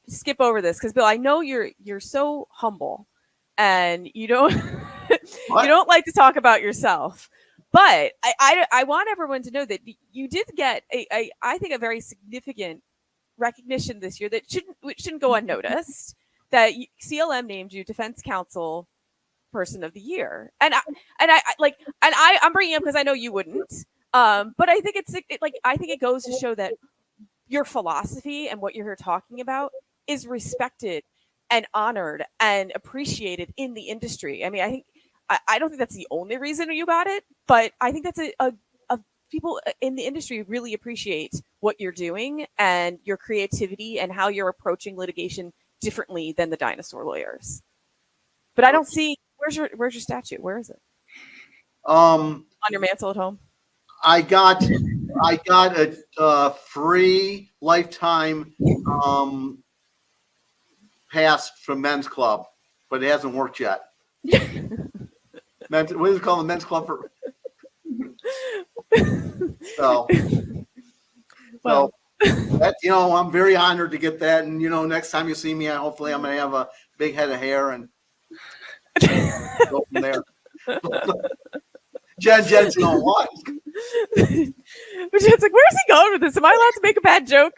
skip over this because Bill, I know you're so humble. And you don't you don't like to talk about yourself, but I want everyone to know that you did get I think a very significant recognition this year that shouldn't go unnoticed. That CLM named you Defense Counsel Person of the Year, and I'm bringing it up because I know you wouldn't, but I think I think it goes to show that your philosophy and what you're here talking about is respected and honored and appreciated in the industry. I mean, I don't think that's the only reason you got it, but I think that's a people in the industry really appreciate what you're doing and your creativity and how you're approaching litigation differently than the dinosaur lawyers. But I don't see where's your statue? Where is it? On your mantle at home. I got a free lifetime pass from Men's Club, but it hasn't worked yet. What is it called? The Men's Club for. So that, I'm very honored to get that, and next time you see me, hopefully I'm going to have a big head of hair and go from there. Jen's going, what? But Jen's like, where's he going with this? Am I allowed to make a bad joke?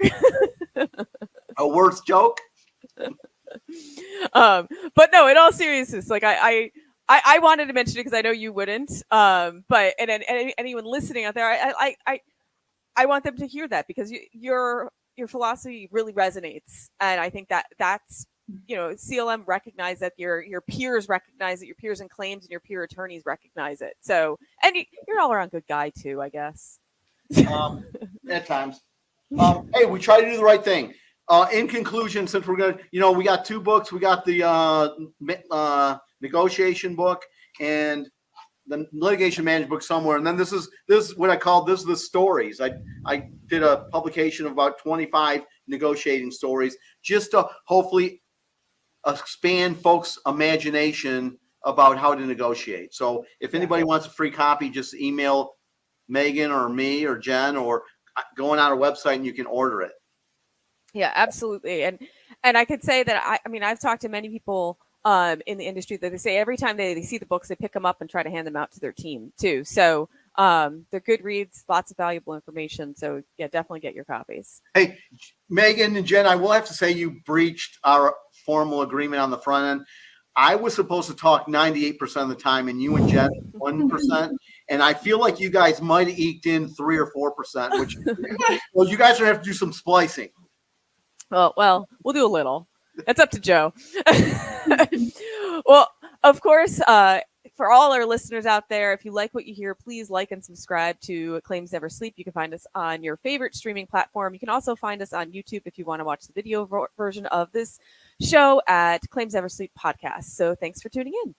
A worse joke? But no, in all seriousness, like I wanted to mention it because I know you wouldn't. But anyone listening out there, I want them to hear that because your philosophy really resonates, and I think that's CLM recognize that your peers recognize it, your peers in claims and your peer attorneys recognize it. So, and you're an all around good guy too, I guess. At times. Hey, we try to do the right thing. In conclusion, since we're going to, we got 2 books. We got the negotiation book and the litigation management book somewhere. And then this is what I call the stories. I did a publication of about 25 negotiating stories just to hopefully expand folks' imagination about how to negotiate. So if anybody wants a free copy, just email Megan or me or Jen, or go on our website and you can order it. Yeah, absolutely. And I could say that I've talked to many people in the industry that they say every time they see the books, they pick them up and try to hand them out to their team too. So they're good reads, lots of valuable information. So yeah, definitely get your copies. Hey, Megan and Jen, I will have to say you breached our formal agreement on the front end. I was supposed to talk 98% of the time, and you and Jen 1%. And I feel like you guys might have eked in 3 or 4%, which well, you guys are gonna have to do some splicing. Well, we'll do a little. That's up to Joe. Well, of course, for all our listeners out there, if you like what you hear, please like and subscribe to Claims Never Sleep. You can find us on your favorite streaming platform. You can also find us on YouTube if you want to watch the video version of this show at Claims Never Sleep Podcast. So thanks for tuning in.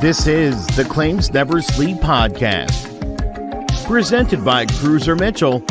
This is the Claims Never Sleep Podcast, presented by Cruser Mitchell